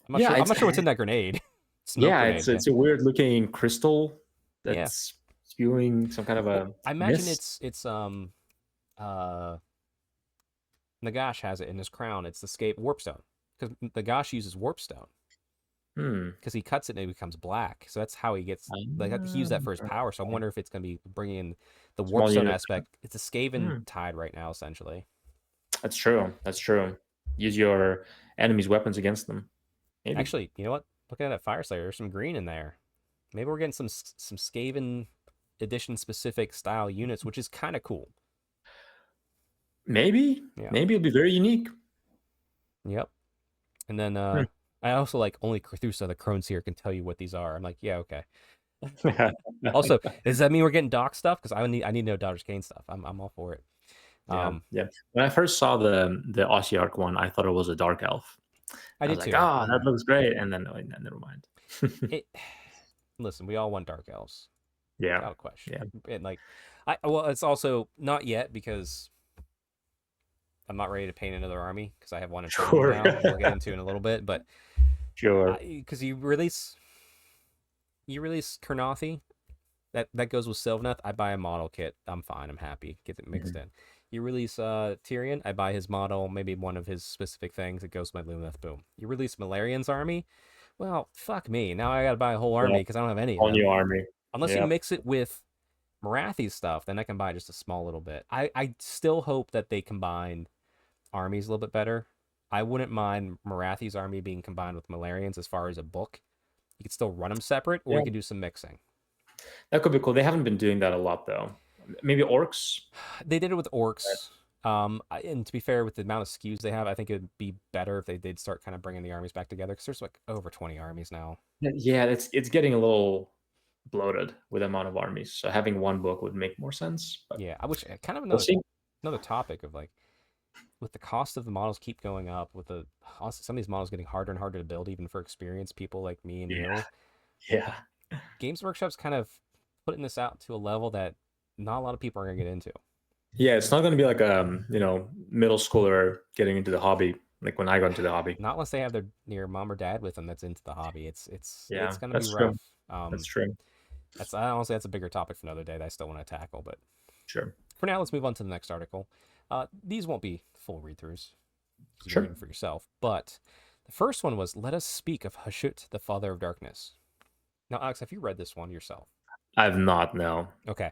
Speaker 1: not
Speaker 2: Yeah,
Speaker 1: sure. I'm
Speaker 2: it's
Speaker 1: not sure what's in that grenade. Smoke
Speaker 2: yeah,
Speaker 1: grenade.
Speaker 2: it's
Speaker 1: Yeah.
Speaker 2: it's a weird looking crystal
Speaker 1: Yeah.
Speaker 2: that's spewing some kind of
Speaker 1: Well,
Speaker 2: a
Speaker 1: I imagine
Speaker 2: mist.
Speaker 1: it's uh Nagash has it in his crown. It's the scape warpstone because Nagash uses warpstone
Speaker 2: Hmm.
Speaker 1: because he cuts it and it becomes black. So that's how he gets like he used that for his power. So I wonder if it's gonna be bringing in the
Speaker 2: Small
Speaker 1: warpstone
Speaker 2: unit.
Speaker 1: aspect. It's a Skaven
Speaker 2: Hmm.
Speaker 1: tide right now essentially.
Speaker 2: That's true. That's true. Use your enemy's weapons against them. Maybe.
Speaker 1: Actually, you know what? Looking at that Fire Slayer, there's some green in there. Maybe we're getting some Skaven edition specific style units, which is kind of cool.
Speaker 2: Maybe.
Speaker 1: Yeah.
Speaker 2: Maybe it'll be very unique.
Speaker 1: Yep. And then
Speaker 2: Hmm.
Speaker 1: I also like only Cthulhu the Crones here can tell you what these are. I'm like, yeah, okay. Also, does that mean we're getting Doc stuff? Because I need to know Dodgers Kane stuff. I'm all for it.
Speaker 2: Yeah,
Speaker 1: Um,
Speaker 2: yeah. When I first saw the Ossiarch one, I thought it was a dark elf.
Speaker 1: I
Speaker 2: I was
Speaker 1: did
Speaker 2: like,
Speaker 1: too.
Speaker 2: "Ah, that
Speaker 1: Yeah.
Speaker 2: looks great," and then, never mind.
Speaker 1: It. Listen, we all want dark elves,
Speaker 2: Yeah,
Speaker 1: without question.
Speaker 2: yeah,
Speaker 1: And like, well, it's also not yet because I'm not ready to paint another army because I have one in front of me
Speaker 2: sure,
Speaker 1: now. We'll get into in a little bit, but
Speaker 2: sure.
Speaker 1: because you release Kurnothi, that goes with Sylvaneth. I buy a model kit. I'm fine. I'm happy. Get it mixed
Speaker 2: Mhm.
Speaker 1: in. You release Tyrion. I buy his model, maybe one of his specific things. It goes with my Lumineth. Boom. You release Malarian's army. Well, fuck me. Now I got to buy a whole
Speaker 2: Yeah,
Speaker 1: army because I don't have any of
Speaker 2: whole
Speaker 1: them.
Speaker 2: new army.
Speaker 1: Unless you
Speaker 2: Yeah,
Speaker 1: mix it with Marathi's stuff, then I can buy just a small little bit. I still hope that they combine armies a little bit better. I wouldn't mind Marathi's army being combined with Malarian's as far as a book. You could still run them separate, or
Speaker 2: yeah.
Speaker 1: you could do some mixing.
Speaker 2: That could be cool. They haven't been doing that a lot though. Maybe orcs.
Speaker 1: They did it with
Speaker 2: Right.
Speaker 1: orcs. And to be fair, with the amount of SKUs they have, I think it would be better if they did start kind of bringing the armies back together because there's like over 20 armies now.
Speaker 2: Yeah, it's getting a little bloated with the amount of armies. So having one book would make more sense. But
Speaker 1: Yeah, I wish kind of
Speaker 2: we'll see.
Speaker 1: another topic of like with the cost of the models keep going up, with the honestly, some of these models getting harder and harder to build, even for experienced people like me and
Speaker 2: Yeah,
Speaker 1: you.
Speaker 2: yeah,
Speaker 1: Games Workshop's kind of putting this out to a level that not a lot of people are gonna get into.
Speaker 2: yeah. It's not going to be like middle schooler getting into the hobby. Like when I got into the hobby.
Speaker 1: Not unless they have their mom or dad with them that's into the hobby. It's
Speaker 2: Yeah,
Speaker 1: gonna be
Speaker 2: that's true.
Speaker 1: rough.
Speaker 2: That's true.
Speaker 1: That's honestly that's a bigger topic for another day that I still want to tackle. But
Speaker 2: Sure.
Speaker 1: for now, let's move on to the next article. These won't be full read-throughs because you're
Speaker 2: Sure.
Speaker 1: reading for yourself. But the first one was "Let us speak of Hashut, the father of darkness." Now, Alex, have you read this one yourself?
Speaker 2: I've not, no.
Speaker 1: Okay,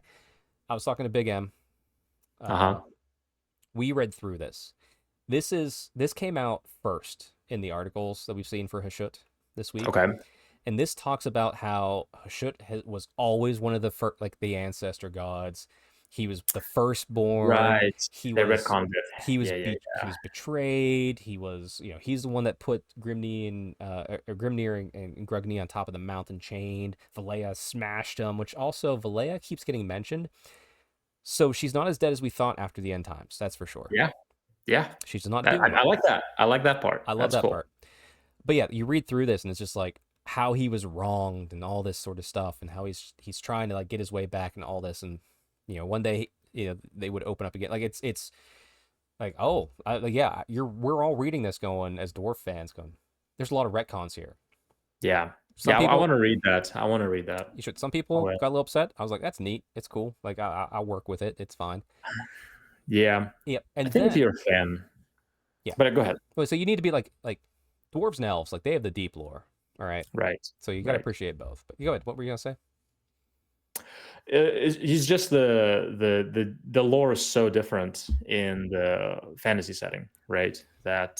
Speaker 1: I was talking to Big M.
Speaker 2: Uh-huh.
Speaker 1: We read through this. This came out first in the articles that we've seen for Hashut this week.
Speaker 2: Okay.
Speaker 1: And this talks about how Hashut was always one of the like the ancestor gods. He was the firstborn.
Speaker 2: Right.
Speaker 1: He
Speaker 2: They
Speaker 1: was
Speaker 2: retconned it. Yeah, yeah,
Speaker 1: he was betrayed. He was he's the one that put Grimnir and Grugni on top of the mountain chained. Valea smashed him, which also Valea keeps getting mentioned. So she's not as dead as we thought after the end times. That's for sure.
Speaker 2: yeah. Yeah.
Speaker 1: She's not
Speaker 2: I,
Speaker 1: doom.
Speaker 2: I like that. I like that part.
Speaker 1: I love
Speaker 2: That's
Speaker 1: that
Speaker 2: cool.
Speaker 1: part. But yeah, you read through this and it's just like how he was wronged and all this sort of stuff and how he's trying to like get his way back and all this and one day they would open up again like it's like like, yeah we're all reading this going as dwarf fans going there's a lot of retcons here.
Speaker 2: Yeah.
Speaker 1: Some
Speaker 2: Yeah, I
Speaker 1: people
Speaker 2: want to read that. I want to read that.
Speaker 1: you should some
Speaker 2: Oh,
Speaker 1: people
Speaker 2: yeah.
Speaker 1: got a little upset. I was like that's neat, it's cool, like I'll work with it, it's fine.
Speaker 2: Yeah.
Speaker 1: Yeah,
Speaker 2: I
Speaker 1: and
Speaker 2: think if
Speaker 1: then
Speaker 2: you're a fan.
Speaker 1: yeah,
Speaker 2: But go ahead.
Speaker 1: well, so you need to be like dwarves and elves, like they have the deep lore. All right,
Speaker 2: Right.
Speaker 1: so you got to
Speaker 2: Right.
Speaker 1: appreciate both. But you go ahead. What were you gonna say?
Speaker 2: He's just the lore is so different in the fantasy setting, right? That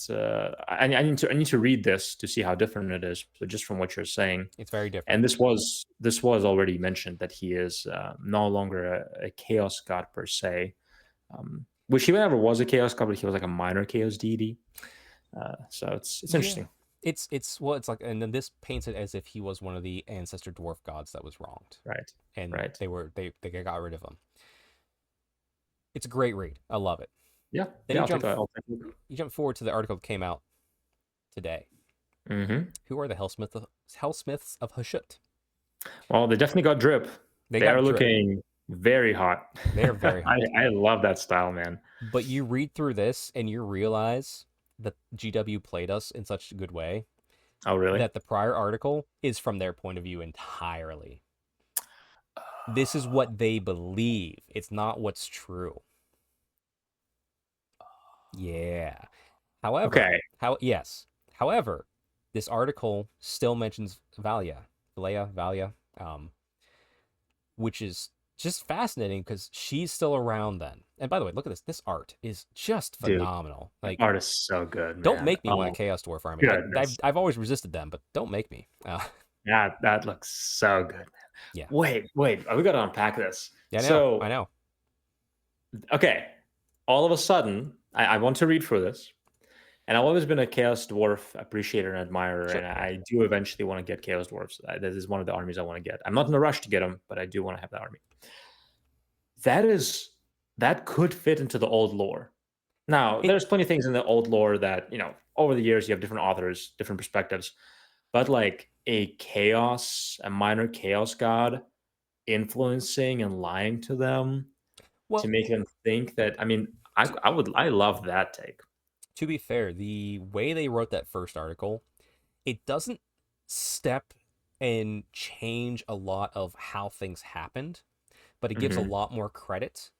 Speaker 2: I need to read this to see how different it is. But just from what you're saying,
Speaker 1: It's very different.
Speaker 2: and this was already mentioned that he is no longer a chaos god per se, which he never was a chaos god, but he was like a minor chaos deity. So it's
Speaker 1: Yeah.
Speaker 2: interesting,
Speaker 1: It's well, it's like, and then this paints it as if he was one of the ancestor dwarf gods that was wronged,
Speaker 2: right?
Speaker 1: and
Speaker 2: Right.
Speaker 1: they got rid of him. It's a great read. I love it.
Speaker 2: Yeah.
Speaker 1: Then
Speaker 2: Yeah. I'll take a look.
Speaker 1: you jump forward to the article that came out today.
Speaker 2: Mm-hmm.
Speaker 1: Who are the Hellsmiths of Hashut?
Speaker 2: Well, they definitely got drip.
Speaker 1: They
Speaker 2: They are
Speaker 1: got drip.
Speaker 2: looking very hot.
Speaker 1: They are very hot.
Speaker 2: I love that style, man.
Speaker 1: But you read through this and you realize that GW played us in such a good way
Speaker 2: Oh, really?
Speaker 1: that the prior article is from their point of view entirely. This is what they believe. It's not what's true. Yeah. However,
Speaker 2: Okay.
Speaker 1: yes. However, this article still mentions Valia, which is just fascinating because she's still around then. And by the way, look at this. This art is just
Speaker 2: Dude,
Speaker 1: phenomenal.
Speaker 2: the
Speaker 1: Like,
Speaker 2: art is so good,
Speaker 1: don't
Speaker 2: man.
Speaker 1: make me want a
Speaker 2: Oh,
Speaker 1: Chaos Dwarf army.
Speaker 2: goodness.
Speaker 1: I've always resisted them, but don't make me.
Speaker 2: That looks so good, man.
Speaker 1: Yeah.
Speaker 2: Wait. We got to unpack this.
Speaker 1: Yeah, I know.
Speaker 2: So,
Speaker 1: I know.
Speaker 2: okay. All of a sudden, I want to read through this. And I've always been a Chaos Dwarf appreciator and admirer,
Speaker 1: Sure.
Speaker 2: and I do eventually want to get Chaos Dwarfs. This is one of the armies I want to get. I'm not in a rush to get them, but I do want to have that army. That could fit into the old lore. Now, there's plenty of things in the old lore that, over the years you have different authors, different perspectives, but like a minor chaos god influencing and lying to them to
Speaker 1: Well,
Speaker 2: make them think that, I love that take.
Speaker 1: to be fair, the way they wrote that first article, it doesn't step and change a lot of how things happened, but it gives a
Speaker 2: Mhm.
Speaker 1: lot more credit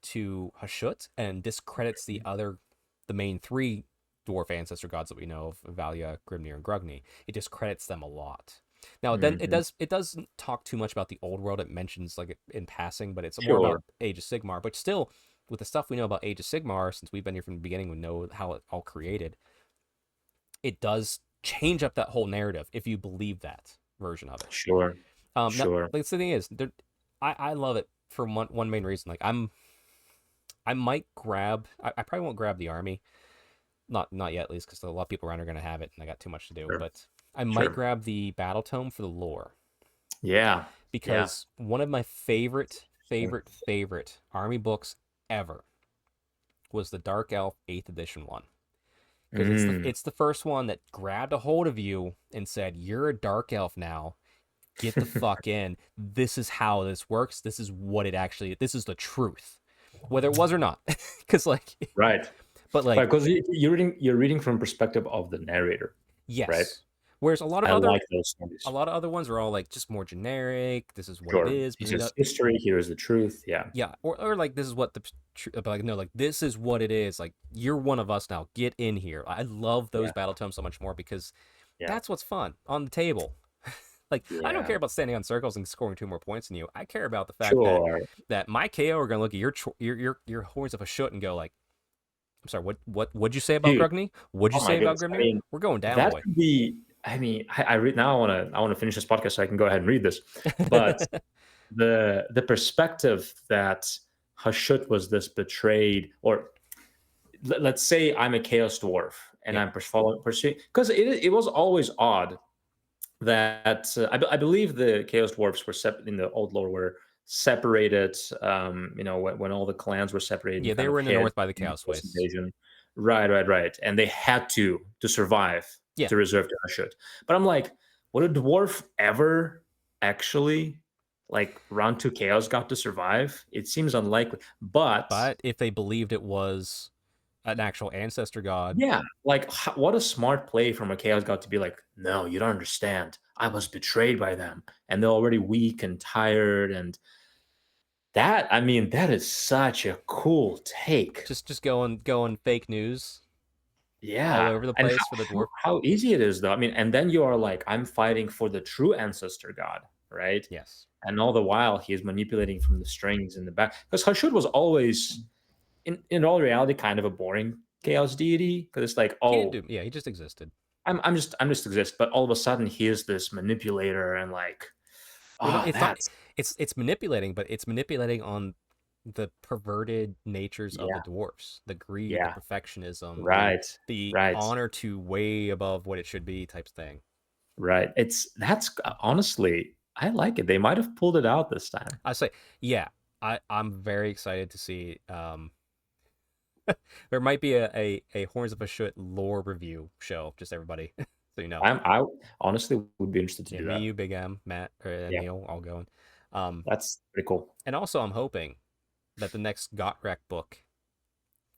Speaker 1: to Hashut and discredits the main three dwarf ancestor gods that we know of, Valia, Grimnir, and Grugni. It discredits them a lot. Now, then
Speaker 2: Mhm.
Speaker 1: it doesn't talk too much about the old world. It mentions like in passing, but it's more
Speaker 2: Sure.
Speaker 1: about Age of Sigmar. But still, with the stuff we know about Age of Sigmar, since we've been here from the beginning, we know how it all created. It does change up that whole narrative if you believe that version of it.
Speaker 2: Sure.
Speaker 1: Now,
Speaker 2: Sure.
Speaker 1: like the thing is, I love it for one main reason. Like I might grab. I probably won't grab the army. Not yet, at least, because a lot of people around are gonna have it, and I got too much to do.
Speaker 2: Sure.
Speaker 1: But I might
Speaker 2: Sure.
Speaker 1: grab the battle tome for the lore
Speaker 2: Yeah. Yeah.
Speaker 1: because one of my favorite army books ever was the Dark Elf 8th edition one. Because
Speaker 2: Mm.
Speaker 1: it's the first one that grabbed a hold of you and said, "You're a dark elf now. Get the fuck in. This is how this works. This is what it actually. This is the truth, whether it was or not." Because
Speaker 2: Right.
Speaker 1: but
Speaker 2: Right. Because you're reading from perspective of the narrator, right?
Speaker 1: yes. Whereas
Speaker 2: I like those stories.
Speaker 1: a lot of other ones are all like just more generic. This is what it
Speaker 2: Sure.
Speaker 1: is. But
Speaker 2: Here's history. Here's the truth. Yeah.
Speaker 1: yeah, or like this is what but like no, like this is what it is. Like you're one of us now. Get in here. I love those
Speaker 2: Yeah.
Speaker 1: battle tomes so much more because
Speaker 2: Yeah.
Speaker 1: that's what's fun on the table. Like I don't
Speaker 2: Yeah.
Speaker 1: care about standing on circles and scoring 2 more points than you. I care about the fact
Speaker 2: Sure.
Speaker 1: that my KO are gonna look at your horns of a shit and go like, I'm sorry, what'd you say about
Speaker 2: Dude.
Speaker 1: Grugny? What'd you
Speaker 2: Oh my
Speaker 1: say about
Speaker 2: goodness.
Speaker 1: Grimnir? We're going down,
Speaker 2: That
Speaker 1: boy.
Speaker 2: could be. I read now. I want to finish this podcast so I can go ahead and read this. But the perspective that Hashut was this betrayed, or let's say I'm a chaos dwarf and
Speaker 1: Yeah.
Speaker 2: I'm pursuing, because it was always odd that I believe the chaos dwarfs were in the old lore were separated. When all the clans were separated,
Speaker 1: Yeah,
Speaker 2: and
Speaker 1: they
Speaker 2: kind of
Speaker 1: were in the
Speaker 2: hid
Speaker 1: north by the
Speaker 2: in the
Speaker 1: Chaos
Speaker 2: first
Speaker 1: Wastes.
Speaker 2: invasion. Right, and they had to survive
Speaker 1: Yeah.
Speaker 2: to reserve the Hashut. But I'm like, would a dwarf ever actually like run to chaos god to survive? It seems unlikely.
Speaker 1: But if they believed it was an actual ancestor god,
Speaker 2: Yeah, like what a smart play from a chaos god to be like, no, you don't understand. I was betrayed by them, and they're already weak and tired, and that is such a cool take.
Speaker 1: just going fake news. all
Speaker 2: Yeah,
Speaker 1: over the
Speaker 2: and
Speaker 1: place for the dwarf.
Speaker 2: how easy it is, though. I mean, and then you are like, I'm fighting for the true ancestor god, right?
Speaker 1: Yes.
Speaker 2: And all the while, he is manipulating from the strings in the back. Because Hashud was always, in all reality, kind of a boring chaos deity. Because it's like,
Speaker 1: He didn't
Speaker 2: oh,
Speaker 1: do. Yeah, he just existed.
Speaker 2: I'm just exist. But all of a sudden, he is this manipulator, and like,
Speaker 1: Well, no,
Speaker 2: oh,
Speaker 1: it's not.
Speaker 2: that's
Speaker 1: It's manipulating, but it's manipulating on the perverted natures of the
Speaker 2: yeah,
Speaker 1: dwarfs, the greed, the
Speaker 2: yeah,
Speaker 1: perfectionism,
Speaker 2: right,
Speaker 1: the
Speaker 2: right.
Speaker 1: honor to way above what it should be type thing.
Speaker 2: Right. That's honestly, I like it. They might have pulled it out this time.
Speaker 1: I say, yeah, I'm very excited to see. There might be a Horns of a Shoot lore review show. Just everybody, so you know.
Speaker 2: I honestly would be interested to
Speaker 1: Yeah,
Speaker 2: do
Speaker 1: me,
Speaker 2: that.
Speaker 1: you, Big M, Matt, and
Speaker 2: Yeah,
Speaker 1: Neil all going. Um,
Speaker 2: that's pretty cool.
Speaker 1: and also I'm hoping that the next Gotrek book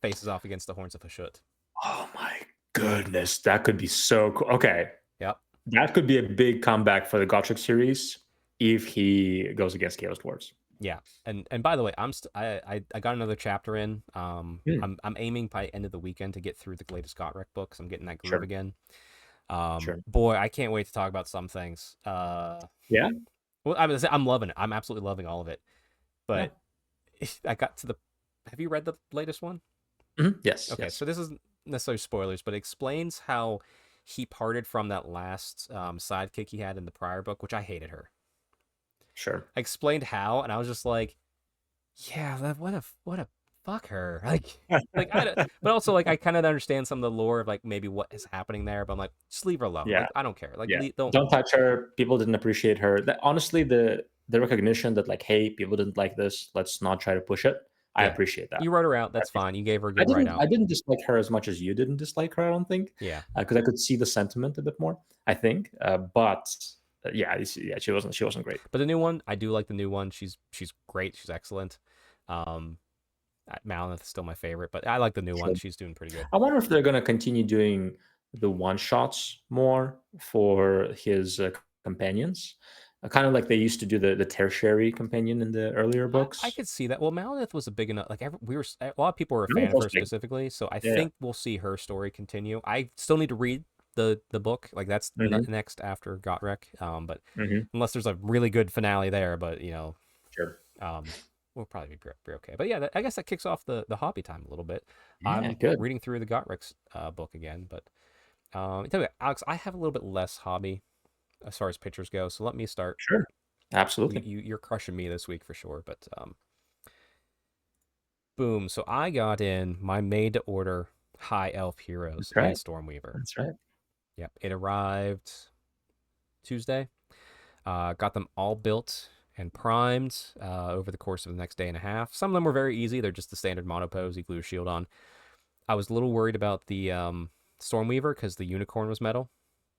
Speaker 1: faces off against the Horns of Hashut.
Speaker 2: Oh my goodness, that could be so cool. Okay,
Speaker 1: Yep.
Speaker 2: that could be a big comeback for the Gotrek series if he goes against Chaos Dwarfs.
Speaker 1: Yeah. And by the way, I got another chapter in.
Speaker 2: Hmm,
Speaker 1: I'm aiming by end of the weekend to get through the latest Gotrek books. I'm getting that groove
Speaker 2: sure,
Speaker 1: again.
Speaker 2: sure.
Speaker 1: Boy, I can't wait to talk about some things.
Speaker 2: Yeah,
Speaker 1: Well, I'm loving it. I'm absolutely loving all of it.
Speaker 2: yeah.
Speaker 1: But I got to the. Have you read the latest one?
Speaker 2: Mhm. Yes,
Speaker 1: Okay,
Speaker 2: yes,
Speaker 1: so this isn't necessarily spoilers, but it explains how he parted from that last sidekick he had in the prior book, which I hated her.
Speaker 2: sure.
Speaker 1: I explained how, and I was just like, yeah, what a fuck her. Like I don't, but also like I kind of understand some of the lore of like maybe what is happening there, but I'm like, just leave her alone.
Speaker 2: Yeah,
Speaker 1: Like I don't care. Like
Speaker 2: yeah.
Speaker 1: don't.
Speaker 2: Don't touch her. People didn't appreciate her. Honestly, the recognition that like, hey, people didn't like this. Let's not try to push it. I
Speaker 1: Yeah,
Speaker 2: appreciate that.
Speaker 1: you wrote her out.
Speaker 2: I
Speaker 1: That's
Speaker 2: appreciate
Speaker 1: fine. You gave her a
Speaker 2: I
Speaker 1: good write
Speaker 2: didn't
Speaker 1: out.
Speaker 2: I didn't dislike her as much as you didn't dislike her, I don't think,
Speaker 1: Yeah,
Speaker 2: because I could see the sentiment a bit more, I think. But yeah, yeah, she wasn't great.
Speaker 1: but the new one, I do like the new one. She's great. She's excellent. Um, Malineth is still my favorite, but I like the new one.
Speaker 2: Sure.
Speaker 1: She's doing pretty good.
Speaker 2: I wonder if they're gonna continue doing the one shots more for his companions, kind of like they used to do the tertiary companion in the earlier
Speaker 1: I
Speaker 2: books.
Speaker 1: could see that. Well, Malineth was a big enough. Like a lot of people were a
Speaker 2: I don't know
Speaker 1: fan
Speaker 2: if
Speaker 1: of
Speaker 2: that's
Speaker 1: her
Speaker 2: big.
Speaker 1: specifically, so I
Speaker 2: Yeah.
Speaker 1: think we'll see her story continue. I still need to read the book. Like that's
Speaker 2: Hmm.
Speaker 1: next after Gotrek. But
Speaker 2: Hmm.
Speaker 1: unless there's a really good finale there, but
Speaker 2: Sure.
Speaker 1: um, we'll probably be okay. But yeah, I guess that kicks off the hobby time a little bit.
Speaker 2: Yeah.
Speaker 1: I'm
Speaker 2: Good.
Speaker 1: reading through the Gotrek book again, but tell you what, Alex, I have a little bit less hobby as far as pictures go. So let me start.
Speaker 2: Sure. Absolutely.
Speaker 1: You're crushing me this week for sure, but boom. So I got in my made to order High Elf Heroes
Speaker 2: That's
Speaker 1: and
Speaker 2: right.
Speaker 1: Stormweaver.
Speaker 2: That's right.
Speaker 1: Yep, it arrived Tuesday. Got them all built and primed over the course of the next day and a half. Some of them were very easy. They're just the standard monopose. You glue a shield on. I was a little worried about the Stormweaver because the unicorn was metal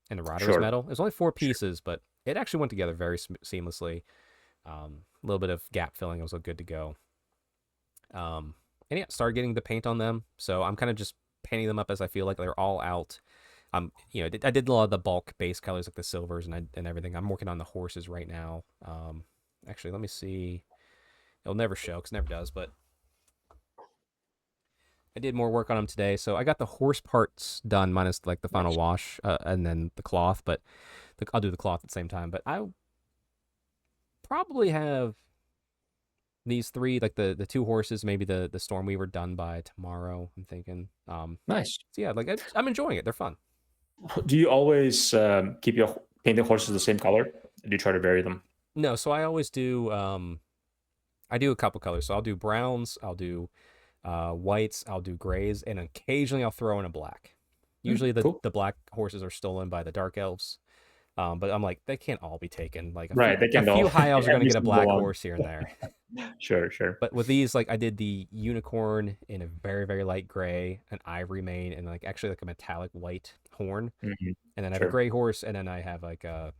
Speaker 1: and the rider was
Speaker 2: Sure.
Speaker 1: metal. It was only four
Speaker 2: Sure.
Speaker 1: pieces, but it actually went together very seamlessly. A little bit of gap filling. It was good to go. And yeah, started getting the paint on them. So I'm kind of just painting them up as I feel like they're all out. I did a lot of the bulk base colors like the silvers and everything. I'm working on the horses right now. Actually, let me see. It'll never show because it never does, but I did more work on them today. So I got the horse parts done minus like the final
Speaker 2: Nice.
Speaker 1: wash and then the cloth, but I'll do the cloth at the same time. But I probably have these three, like the two horses, maybe the Stormweaver done by tomorrow. I'm thinking.
Speaker 2: Nice.
Speaker 1: So yeah, like I'm enjoying it. They're fun.
Speaker 2: Do you always keep your painted horses the same color? Or do you try to vary them?
Speaker 1: No, so I always do. I do a couple colors. So I'll do browns. I'll do whites. I'll do grays, and occasionally I'll throw in a black. Usually
Speaker 2: Cool.
Speaker 1: the black horses are stolen by the dark elves. But I'm like, they can't all be taken. Like
Speaker 2: Right. They
Speaker 1: a
Speaker 2: can
Speaker 1: few
Speaker 2: all
Speaker 1: high elves are gonna
Speaker 2: every
Speaker 1: get a
Speaker 2: single
Speaker 1: black
Speaker 2: one.
Speaker 1: horse here and there.
Speaker 2: Sure. Sure.
Speaker 1: But with these, like I did the unicorn in a very, very light gray, an ivory mane, and like actually like a metallic white horn.
Speaker 2: Hmm.
Speaker 1: And then I have a
Speaker 2: Sure.
Speaker 1: gray horse, and then I have like a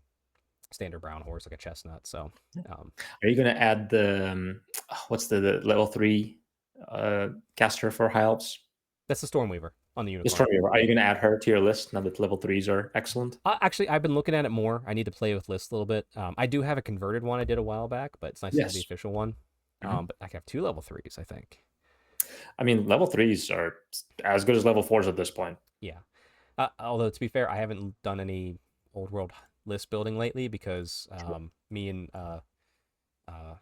Speaker 1: standard brown horse, like a chestnut. So um,
Speaker 2: Are you gonna add the what's the level 3 caster for high elves?
Speaker 1: that's the Stormweaver on the
Speaker 2: The
Speaker 1: unicorn.
Speaker 2: Stormweaver. Are you gonna add her to your list now that level 3s are excellent?
Speaker 1: Actually, I've been looking at it more. I need to play with lists a little bit. I do have a converted one I did a while back, but it's nice to have the
Speaker 2: Yes.
Speaker 1: official one.
Speaker 2: Mhm.
Speaker 1: But I have two level 3s, I think.
Speaker 2: I mean, level 3s are as good as level 4s at this point.
Speaker 1: Yeah. Although to be fair, I haven't done any old world list building lately because me and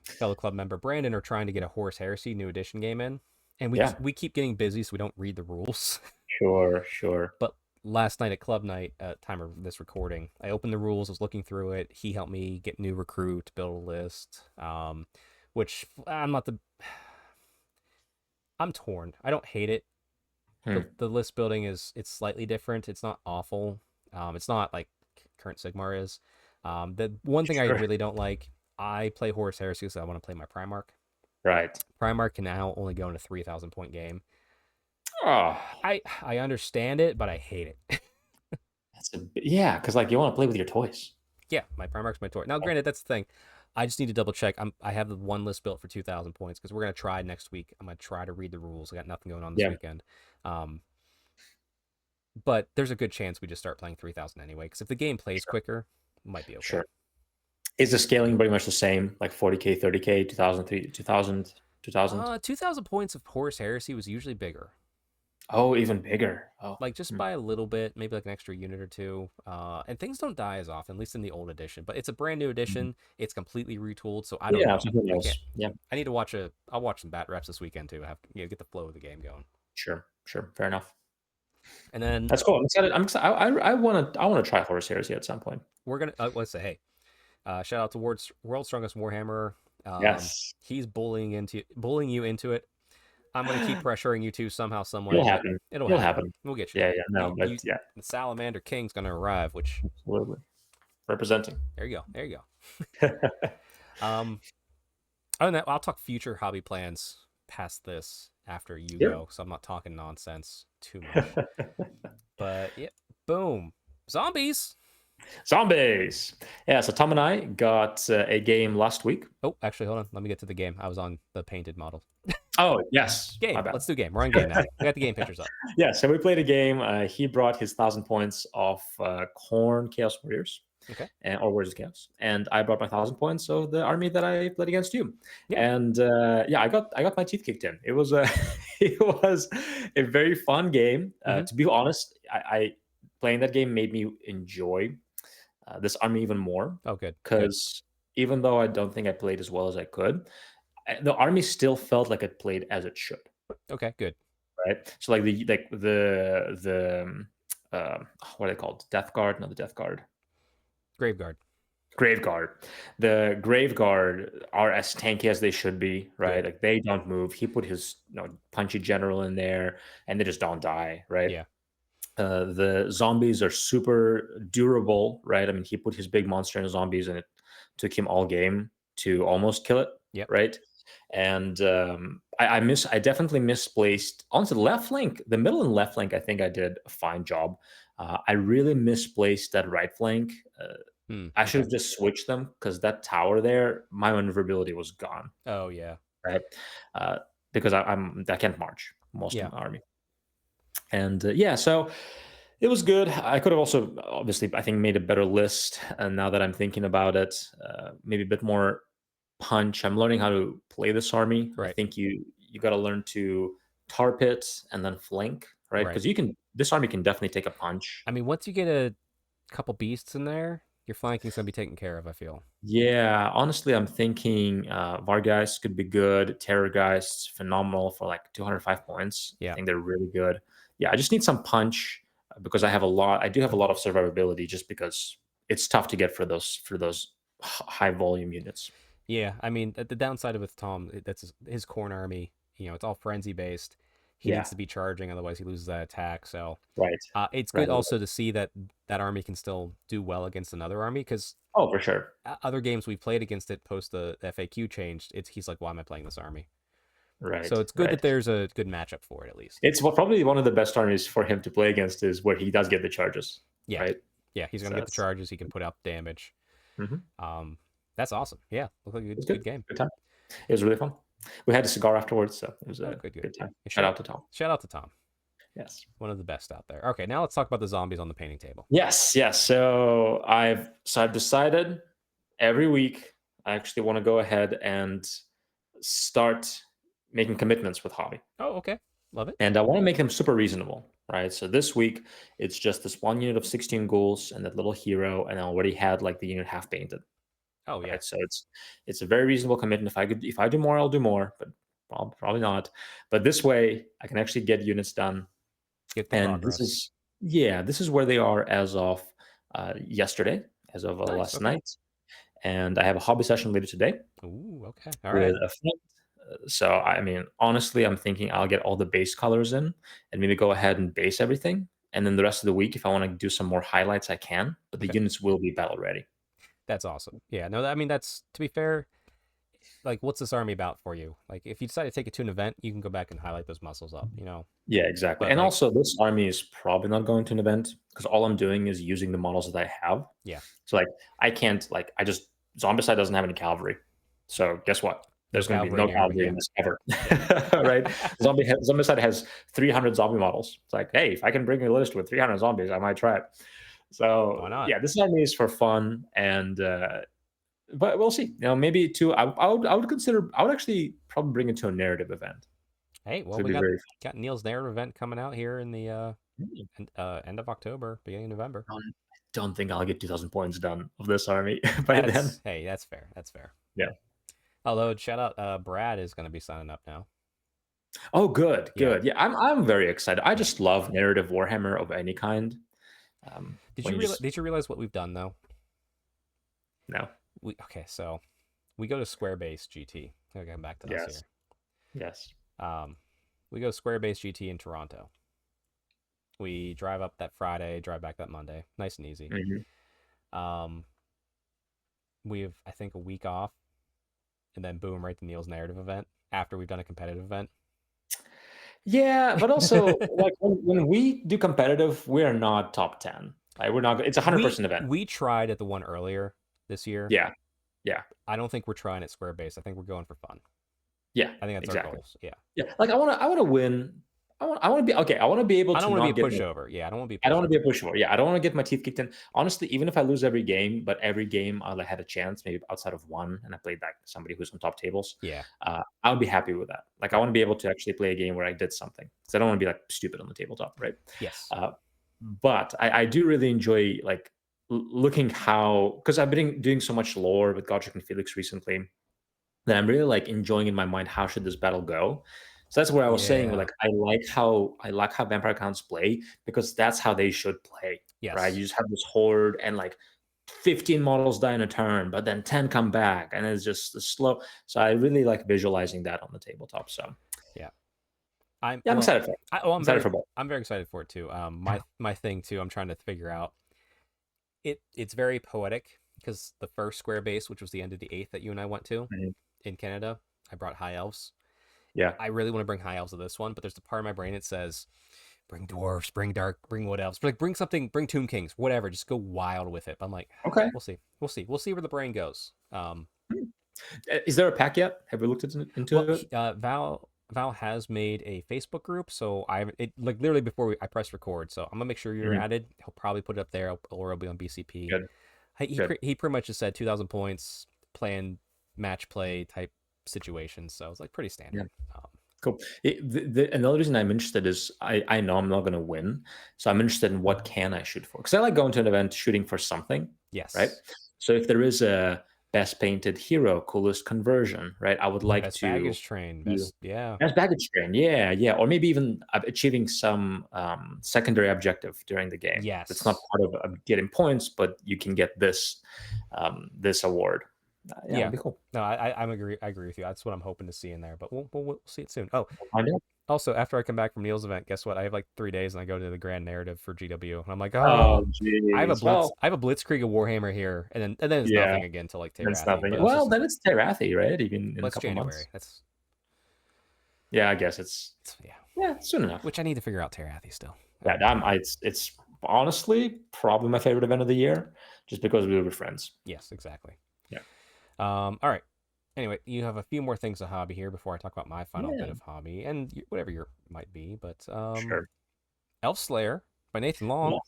Speaker 1: fellow club member Brandon are trying to get a Horus Heresy new edition game in, and
Speaker 2: Yeah,
Speaker 1: we keep getting busy, so we don't read the rules.
Speaker 2: sure.
Speaker 1: But last night at club night, time of this recording, I opened the rules, was looking through it. He helped me get new recruit, build a list, which I'm torn. I don't hate it.
Speaker 2: Hmm.
Speaker 1: The list building it's slightly different. It's not awful. It's not like current Sigmar is. The one thing I
Speaker 2: Sure.
Speaker 1: really don't like, I play Horus Heresy because I want to play my Primarch.
Speaker 2: Right.
Speaker 1: Primarch can now only go in a 3,000 point game.
Speaker 2: Oh,
Speaker 1: I understand it, but I hate it.
Speaker 2: yeah, because like you want to play with your toys.
Speaker 1: Yeah, my Primarch's my toy. Now, granted, that's the thing. I just need to double check. I have the one list built for 2,000 points because we're gonna try next week. I'm gonna try to read the rules. I got nothing going on this
Speaker 2: Yeah,
Speaker 1: weekend. Um, but there's a good chance we just start playing 3,000 anyway. Because if the game plays
Speaker 2: sure,
Speaker 1: quicker, it might be okay.
Speaker 2: sure. Is the scaling pretty much the same, like 40K, 30K, 2000, 2000, 2000?
Speaker 1: 2,000 points of Horus Heresy was usually bigger.
Speaker 2: Oh, even bigger. Oh,
Speaker 1: Like just by a little bit, maybe like an extra unit or two. And things don't die as often, at least in the old edition. But it's a brand new edition. It's completely retooled, so I don't
Speaker 2: yeah,
Speaker 1: know.
Speaker 2: so who
Speaker 1: I can't.
Speaker 2: knows? Yeah,
Speaker 1: I need to watch a. I'll watch some bat reps this weekend too. I have to, get the flow of the game going.
Speaker 2: sure. Fair enough.
Speaker 1: And then
Speaker 2: That's cool. I'm excited. I'm excited. I want to try Horus Heresy at some point.
Speaker 1: we're gonna let's say, hey, shout out to World's Strongest Warhammer.
Speaker 2: Yes,
Speaker 1: He's bullying you into it. I'm gonna keep pressuring you to somehow, some way,
Speaker 2: it'll
Speaker 1: but
Speaker 2: happen.
Speaker 1: it'll
Speaker 2: It'll
Speaker 1: happen.
Speaker 2: happen.
Speaker 1: We'll get you
Speaker 2: Yeah,
Speaker 1: there.
Speaker 2: yeah. No, but yeah,
Speaker 1: The Salamander King's gonna arrive. Which
Speaker 2: absolutely. Representing.
Speaker 1: there you go. There you go. Other than that, I'll talk future hobby plans past this after you
Speaker 2: Yep.
Speaker 1: go, so I'm not talking nonsense too much. But yeah, boom, zombies.
Speaker 2: Zombies. Yeah, so Tom and I got a game last week.
Speaker 1: Oh, actually, hold on. Let me get to the game. I was on the painted model.
Speaker 2: Oh, yes. My
Speaker 1: Game.
Speaker 2: bad.
Speaker 1: Let's do game. We're on game now. We got the game pictures up.
Speaker 2: Yeah, so we played a game. He brought his 1,000 points of Khorne Chaos Warriors,
Speaker 1: Okay.
Speaker 2: or Warriors of Chaos, and I brought my 1,000 points of the army that I played against you.
Speaker 1: Yeah.
Speaker 2: And yeah, I got my teeth kicked in. It was a it was a very fun game. To be honest, I playing that game made me enjoy this army even more,
Speaker 1: Oh, good.
Speaker 2: because even though I don't think I played as well as I could, the army still felt like it played as it should.
Speaker 1: Okay, good.
Speaker 2: Right. So like what are they called? Death Guard? No, the Death Guard.
Speaker 1: Graveguard.
Speaker 2: Grave Guard. The Grave Guard are as tanky as they should be, right?
Speaker 1: Good.
Speaker 2: Like they don't move. He put his punchy general in there, and they just don't die, right?
Speaker 1: Yeah.
Speaker 2: The zombies are super durable, right? I mean, he put his big monster in zombies, and it took him all game to almost kill it,
Speaker 1: Yep.
Speaker 2: right? And I definitely misplaced on the left flank, the middle and left flank. I think I did a fine job. I really misplaced that right flank. I should have just switched them, because that tower there, my maneuverability was gone.
Speaker 1: Oh yeah.
Speaker 2: Right, because I can't march most
Speaker 1: Yeah.
Speaker 2: of my army. And yeah, so it was good. I could have also, obviously, I think, made a better list. And now that I'm thinking about it, maybe a bit more punch. I'm learning how to play this army. I
Speaker 1: Right.
Speaker 2: think you got to learn to tar pit and then flank, right?
Speaker 1: Right.
Speaker 2: Because this army can definitely take a punch.
Speaker 1: I mean, once you get a couple beasts in there, your flanking's gonna be taken care of, I feel.
Speaker 2: Yeah, honestly, I'm thinking Vargeist could be good. Terrorgeist, phenomenal for like 205 points. I
Speaker 1: Yeah.
Speaker 2: think they're really good. Yeah, I just need some punch, because I do have a lot of survivability, just because it's tough to get for those high volume units.
Speaker 1: Yeah. I mean, the downside of it with Tom, that's his corn army. It's all frenzy based. He
Speaker 2: Yeah,
Speaker 1: needs to be charging, otherwise he loses that attack. So
Speaker 2: right.
Speaker 1: it's
Speaker 2: Right.
Speaker 1: good also to see that army can still do well against another army, because
Speaker 2: Oh, for sure.
Speaker 1: other games we played against it post the FAQ changed. He's like, why am I playing this army?
Speaker 2: Right.
Speaker 1: So it's good
Speaker 2: Right.
Speaker 1: that there's a good matchup for it at least.
Speaker 2: It's probably one of the best armies for him to play against, is where he does get the charges.
Speaker 1: Yeah.
Speaker 2: Right.
Speaker 1: Yeah, he's gonna
Speaker 2: So
Speaker 1: get the charges. He can put up damage.
Speaker 2: Mhm.
Speaker 1: That's awesome. Yeah, looked like a
Speaker 2: It's
Speaker 1: good game.
Speaker 2: Good time. It was really fun. We had a cigar afterwards, so it was
Speaker 1: Oh,
Speaker 2: a
Speaker 1: good.
Speaker 2: good time.
Speaker 1: Yeah,
Speaker 2: Shout out to Tom.
Speaker 1: Shout out to Tom.
Speaker 2: Yes.
Speaker 1: One of the best out there. Okay, now let's talk about the zombies on the painting table.
Speaker 2: Yes. So I've decided every week I actually want to go ahead and start making commitments with hobby,
Speaker 1: Oh, okay. Love it.
Speaker 2: and I want to make them super reasonable. right? So this week it's just this one unit of 16 ghouls and that little hero, and I already had like the unit half painted,
Speaker 1: Oh yeah,
Speaker 2: right? So it's a very reasonable commitment. If I do more, I'll do more, but probably not. But this way, I can actually get units done,
Speaker 1: get the
Speaker 2: and
Speaker 1: progress.
Speaker 2: this is where they are as of yesterday, as of
Speaker 1: Nice.
Speaker 2: last
Speaker 1: Okay.
Speaker 2: night, and I have a hobby session later today
Speaker 1: Ooh. Okay. All
Speaker 2: with
Speaker 1: right.
Speaker 2: a friend. So I mean, honestly, I'm thinking I'll get all the base colors in and maybe go ahead and base everything. And then the rest of the week, if I want to do some more highlights, I can. But the
Speaker 1: Okay.
Speaker 2: units will be battle ready.
Speaker 1: That's awesome. Yeah. No. I mean, that's to be fair. Like, what's this army about for you? Like, if you decide to take it to an event, you can go back and highlight those muscles up.
Speaker 2: Yeah, exactly.
Speaker 1: But
Speaker 2: And
Speaker 1: like,
Speaker 2: also, this army is probably not going to an event because all I'm doing is using the models that I have.
Speaker 1: yeah,
Speaker 2: So like, I can't like I just Zombicide doesn't have any cavalry. So guess what?
Speaker 1: no
Speaker 2: There's going to be
Speaker 1: cavalry
Speaker 2: no
Speaker 1: in your army.
Speaker 2: cavalry
Speaker 1: Yeah.
Speaker 2: in this ever,
Speaker 1: Yeah.
Speaker 2: right? Zombicide has 300 zombie models. It's like, hey, if I can bring a list with 300 zombies, I might try it. So
Speaker 1: Why not?
Speaker 2: yeah, this army is for fun, and but we'll see. Maybe too. I would consider. I would actually probably bring it to a narrative event.
Speaker 1: Hey, well,
Speaker 2: It'd
Speaker 1: we
Speaker 2: be very
Speaker 1: got Neil's narrative event coming out here in the
Speaker 2: fun.
Speaker 1: end of October, beginning of November.
Speaker 2: Don't think I'll get 2,000 points done of this army by then.
Speaker 1: That's hey, that's fair. That's fair.
Speaker 2: Yeah.
Speaker 1: Although, shout out, Brad is going to be signing up now.
Speaker 2: Oh, good,
Speaker 1: Yeah,
Speaker 2: good. Yeah, I'm very excited. I
Speaker 1: yeah.
Speaker 2: just love narrative Warhammer of any kind.
Speaker 1: Did
Speaker 2: When
Speaker 1: you
Speaker 2: you
Speaker 1: realize?
Speaker 2: just
Speaker 1: Did you realize what we've done though?
Speaker 2: no,
Speaker 1: So we go to Square Base GT. I'll come back to us
Speaker 2: yes,
Speaker 1: here.
Speaker 2: yes.
Speaker 1: We go Square Base GT in Toronto. We drive up that Friday, drive back that Monday. Nice and easy.
Speaker 2: Mhm.
Speaker 1: Um, we have, I think, a week off, and then boom, right to Neil's narrative event after we've done a competitive event.
Speaker 2: Yeah, but also like when we do competitive, we are not top 10. Like we're not. It's a 100% event.
Speaker 1: We tried at the one earlier this year.
Speaker 2: Yeah, yeah,
Speaker 1: I don't think we're trying at Square Base. I think we're going for fun.
Speaker 2: yeah.
Speaker 1: I think that's our
Speaker 2: Exactly.
Speaker 1: goals. Yeah.
Speaker 2: Yeah, like I want to win. I want to be okay. I want to be able
Speaker 1: I
Speaker 2: to
Speaker 1: don't want to
Speaker 2: not
Speaker 1: be a
Speaker 2: get.
Speaker 1: pushover. Yeah, I don't want to be
Speaker 2: I
Speaker 1: a
Speaker 2: don't want to
Speaker 1: pushover.
Speaker 2: be a pushover. Yeah, I don't want to get my teeth kicked in. Honestly, even if I lose every game, but every game I had a chance, maybe outside of one, and I played like somebody who's on top tables,
Speaker 1: Yeah.
Speaker 2: I would be happy with that. Like I
Speaker 1: Right.
Speaker 2: want to be able to actually play a game where I did something, because I don't want to be like stupid on the tabletop, right?
Speaker 1: Yes.
Speaker 2: Uh, but I do really enjoy like looking how because I've been doing so much lore with Godric and Felix recently that I'm really like enjoying in my mind how should this battle go. So that's where I was saying
Speaker 1: Yeah.
Speaker 2: like I like how vampire counts play because that's how they should play, right?
Speaker 1: Yes.
Speaker 2: You just have this horde and like 15 models die in a turn, but then 10 come back and it's just the slow. So I really like visualizing that on the tabletop. So
Speaker 1: Yeah. I'm
Speaker 2: yeah, I'm
Speaker 1: well.
Speaker 2: excited for it.
Speaker 1: I'm
Speaker 2: I'm excited
Speaker 1: very
Speaker 2: for both.
Speaker 1: excited for it too. My thing too. I'm trying to figure out. It's very poetic because the first Square Base, which was the end of the 8th that you and I went to
Speaker 2: Mhm.
Speaker 1: in Canada, I brought high elves.
Speaker 2: Yeah.
Speaker 1: I really want to bring high elves to this one, but there's the part of my brain that says, bring dwarfs, bring dark, bring wood elves, like bring something, bring tomb kings, whatever. Just go wild with it. But I'm like,
Speaker 2: Okay.
Speaker 1: we'll see, we'll see where the brain goes.
Speaker 2: Is there a pack yet? Have we looked
Speaker 1: Well,
Speaker 2: into it?
Speaker 1: Val has made a Facebook group, so it like literally before I press record. So I'm gonna make sure you're
Speaker 2: Mhm.
Speaker 1: added. He'll probably put it up there, or it'll be on BCP.
Speaker 2: Good. Good.
Speaker 1: He pretty much just said 2,000 points, playing match play type situations. So it's like pretty
Speaker 2: Yeah.
Speaker 1: standard.
Speaker 2: Cool. Another reason I'm interested is I know I'm not going to win, so I'm interested in what can I shoot for because I like going to an event shooting for something, right?
Speaker 1: Yes,
Speaker 2: So if there is a best painted hero, coolest conversion, right? I would like
Speaker 1: best
Speaker 2: to
Speaker 1: baggage train,
Speaker 2: do
Speaker 1: yeah,
Speaker 2: best baggage train, yeah, yeah, or maybe even achieving some secondary objective during the game. That's not
Speaker 1: yes,
Speaker 2: part of getting points, but you can get this award. Yeah,
Speaker 1: yeah.
Speaker 2: it'd be cool.
Speaker 1: No, I agree with you. That's what I'm hoping to see in there. But we'll see it soon. Oh,
Speaker 2: We'll find out.
Speaker 1: also after I come back from Neil's event, guess what? I have like 3 days, and I go to the Grand Narrative for GW, and I'm like,
Speaker 2: Oh,
Speaker 1: oh,
Speaker 2: geez. Well,
Speaker 1: I have a Blitzkrieg of Warhammer here, and then it's
Speaker 2: yeah.
Speaker 1: nothing again till like
Speaker 2: That's
Speaker 1: Terathi.
Speaker 2: nothing.
Speaker 1: But it's
Speaker 2: Well,
Speaker 1: just
Speaker 2: then it's Terathi, right? Even in a
Speaker 1: what's
Speaker 2: couple
Speaker 1: January?
Speaker 2: months.
Speaker 1: That's
Speaker 2: Yeah, I guess it's
Speaker 1: yeah.
Speaker 2: soon enough.
Speaker 1: Which I need to figure out Terathi still.
Speaker 2: Yeah, it's honestly probably my favorite event of the year, just because we were friends.
Speaker 1: Yes, exactly.
Speaker 2: Yeah.
Speaker 1: All right. Anyway, you have a few more things of hobby here before I talk about my final bit
Speaker 2: Yeah,
Speaker 1: of hobby and whatever your might be. But
Speaker 2: sure.
Speaker 1: Elf Slayer by Nathan Long.
Speaker 2: Yes.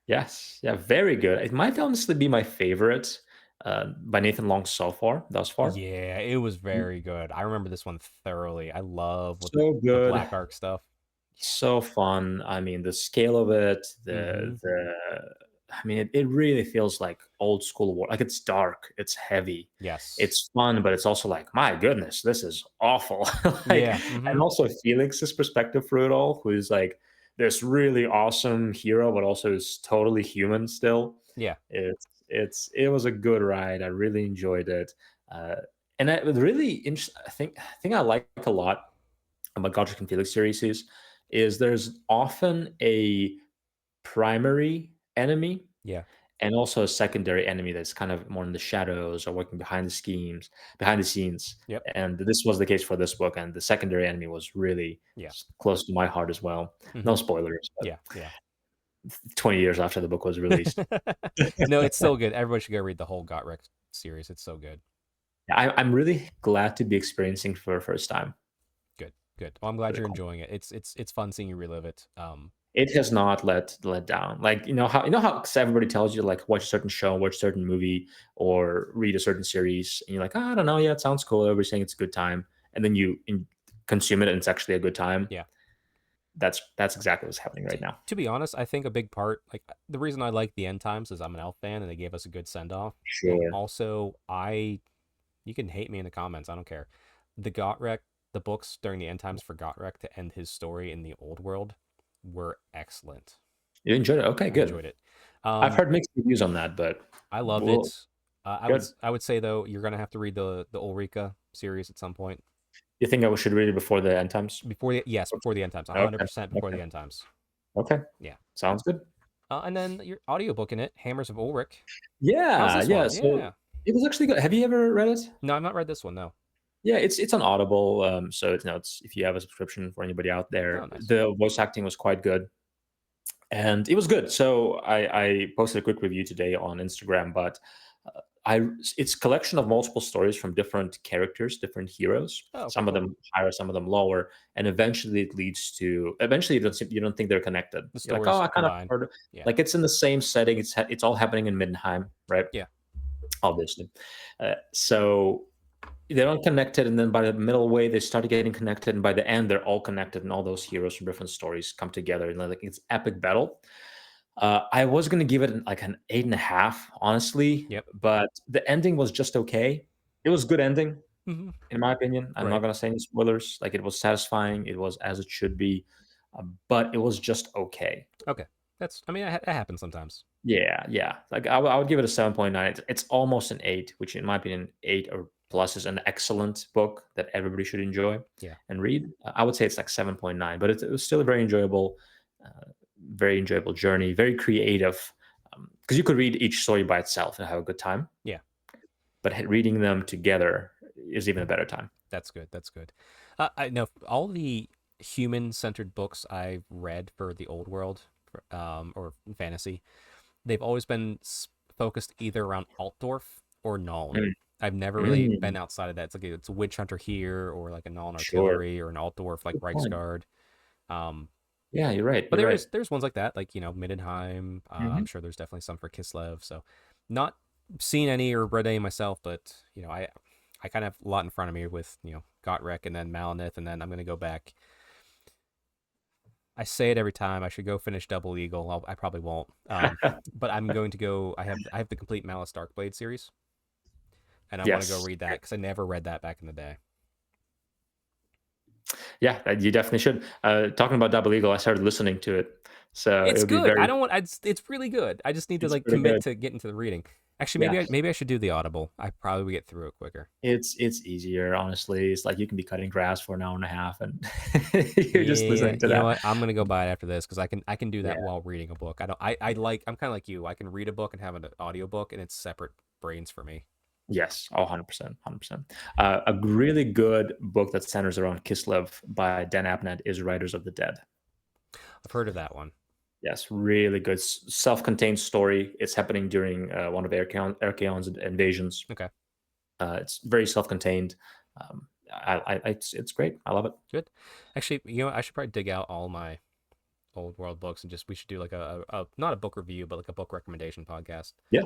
Speaker 2: Yes. Yeah, very good. It might honestly be my favorite by Nathan Long thus far.
Speaker 1: Yeah, it was very good. I remember this one thoroughly. I love
Speaker 2: So
Speaker 1: the
Speaker 2: good.
Speaker 1: Black Ark stuff.
Speaker 2: so fun. I mean, the scale of it,
Speaker 1: Mm-hmm.
Speaker 2: I mean, it really feels like old school war. Like it's dark, it's heavy,
Speaker 1: Yes.
Speaker 2: it's fun, but it's also like, my goodness, this is awful. Like,
Speaker 1: Yeah. Mm-hmm.
Speaker 2: and also Felix's perspective through it all, who's like this really awesome hero, but also is totally human still.
Speaker 1: Yeah.
Speaker 2: It was a good ride. I really enjoyed it. Uh, and I really I think I like a lot about Godric and Felix series is there's often a primary enemy
Speaker 1: Yeah.
Speaker 2: and also a secondary enemy that's kind of more in the shadows or working behind the scenes.
Speaker 1: Yep.
Speaker 2: And this was the case for this book, and the secondary enemy was really
Speaker 1: Yeah.
Speaker 2: close to my heart as well. No
Speaker 1: Mm-hmm.
Speaker 2: spoilers, but
Speaker 1: Yeah. Yeah.
Speaker 2: 20 years after the book was released.
Speaker 1: No, it's so good. Everybody should go read the whole Gotrek series. It's so good.
Speaker 2: I'm really glad to be experiencing for the first time.
Speaker 1: Good. Good. Well, I'm glad
Speaker 2: Really
Speaker 1: you're
Speaker 2: cool.
Speaker 1: enjoying it. It's fun seeing you relive it.
Speaker 2: It has not let down. Like you know how 'cause everybody tells you to, like, watch a certain show, watch a certain movie, or read a certain series, and you're like, "Oh, I don't know, yeah, it sounds cool. Everybody's saying it's a good time," and then consume it, and it's actually a good time.
Speaker 1: Yeah.
Speaker 2: That's exactly what's happening right now.
Speaker 1: To be honest, I think a big part, like the reason I like the end times is I'm an elf fan and they gave us a good send off. And
Speaker 2: Sure.
Speaker 1: also, you can hate me in the comments. I don't care. The Gotrek, the books during the end times for Gotrek to end his story in the old world were excellent.
Speaker 2: You enjoyed it? Okay,
Speaker 1: I
Speaker 2: good.
Speaker 1: enjoyed it.
Speaker 2: I've
Speaker 1: Um,
Speaker 2: heard mixed reviews on that, but
Speaker 1: I loved
Speaker 2: well,
Speaker 1: it. I would
Speaker 2: good.
Speaker 1: I would say though you're gonna have to read the Ulrika series at some point
Speaker 2: You think I should read it before the end times?
Speaker 1: before the end times,
Speaker 2: Okay,
Speaker 1: 100% before
Speaker 2: okay,
Speaker 1: the end times.
Speaker 2: okay.
Speaker 1: Yeah.
Speaker 2: Sounds good.
Speaker 1: And then your audiobook in it, Hammers of Ulrich. How's
Speaker 2: Yeah,
Speaker 1: this
Speaker 2: yeah,
Speaker 1: one?
Speaker 2: so
Speaker 1: Yeah.
Speaker 2: it was actually good. Have you ever read it?
Speaker 1: No, I've not read this one. No.
Speaker 2: Yeah, it's on Audible, so it's if you have a subscription for anybody out
Speaker 1: Oh,
Speaker 2: there,
Speaker 1: nice.
Speaker 2: the voice acting was quite good, and it was good. So I posted a quick review today on Instagram, but I it's a collection of multiple stories from different characters, different heroes.
Speaker 1: Oh, okay,
Speaker 2: Some of
Speaker 1: cool.
Speaker 2: them higher, some of them lower, and eventually it leads to eventually you don't think they're connected.
Speaker 1: The
Speaker 2: You're like, oh,
Speaker 1: stories
Speaker 2: I kind of
Speaker 1: combined.
Speaker 2: heard
Speaker 1: Yeah.
Speaker 2: like it's in the same setting. It's all happening in Middenheim, right?
Speaker 1: Yeah.
Speaker 2: Obviously, so they're unconnected, and then by the middle way they started getting connected, and by the end they're all connected, and all those heroes from different stories come together, and like it's epic battle. I was gonna give it like an 8.5, honestly,
Speaker 1: Yep.
Speaker 2: but the ending was just okay. It was good ending,
Speaker 1: Hmm.
Speaker 2: in my opinion. I'm not
Speaker 1: Right.
Speaker 2: gonna say any spoilers. Like it was satisfying. It was as it should be, but it was just okay.
Speaker 1: Okay. That's. I mean, that happens sometimes.
Speaker 2: Yeah, yeah. Like I would give it a 7.9. It's almost an 8, which in my opinion, 8 or plus is an excellent book that everybody should enjoy
Speaker 1: Yeah.
Speaker 2: and read. I would say it's like 7.9, but it was still a very enjoyable journey, very creative. Because you could read each story by itself and have a good time,
Speaker 1: Yeah.
Speaker 2: but reading them together is even a better time.
Speaker 1: That's good. That's good. I know all the human-centered books I've read for the old world, or fantasy, they've always been focused either around Altdorf or Nuln.
Speaker 2: Mm,
Speaker 1: I've never really been
Speaker 2: mm,
Speaker 1: outside of that. It's a witch hunter here, or like a Nuln
Speaker 2: sure.
Speaker 1: artillery, or an Altdorf like
Speaker 2: Good point.
Speaker 1: Reiksguard. Um,
Speaker 2: Yeah, you're right.
Speaker 1: but
Speaker 2: You're right.
Speaker 1: there's ones like that, like Middenheim. I'm
Speaker 2: Mhm.
Speaker 1: sure there's definitely some for Kislev. So, not seen any or read any myself, but I kind of have a lot in front of me with Gotrek and then Malinith, and then I'm gonna go back. I say it every time. I should go finish Double Eagle. I probably won't. But I'm going to go. I have the complete Malice Darkblade series, and I want to go
Speaker 2: Yes.
Speaker 1: read that because I never read that back in the day.
Speaker 2: Yeah, you definitely should. Talking about Double Eagle, I started listening to it, so
Speaker 1: It's
Speaker 2: it'll be
Speaker 1: good. I
Speaker 2: very.
Speaker 1: don't want. It's really good. I just need to
Speaker 2: It's
Speaker 1: like
Speaker 2: pretty
Speaker 1: commit
Speaker 2: good.
Speaker 1: to get into the reading. Actually,
Speaker 2: Yeah,
Speaker 1: maybe I should do the Audible. I probably would get through it quicker.
Speaker 2: it's easier, honestly. It's like you can be cutting grass for an hour and a half, and you're just
Speaker 1: Yeah,
Speaker 2: listening to
Speaker 1: you know
Speaker 2: that.
Speaker 1: what? I'm gonna go buy it after this because I can do that
Speaker 2: Yeah.
Speaker 1: while reading a book. I don't. I like. I'm kind of like you. I can read a book and have an audio book, and it's separate brains for me.
Speaker 2: Yes. Oh, 100%. 100%. A really good book that centers around Kislev by Dan Abnett is Riders of the Dead.
Speaker 1: I've heard of that one.
Speaker 2: Yes, really good. Self-contained story. It's happening during one of Archaon's invasions.
Speaker 1: Okay,
Speaker 2: It's very self-contained. It's great. I love it.
Speaker 1: good. Actually, I should probably dig out all my old world books and just we should do like a not a book review, but like a book recommendation podcast.
Speaker 2: Yeah,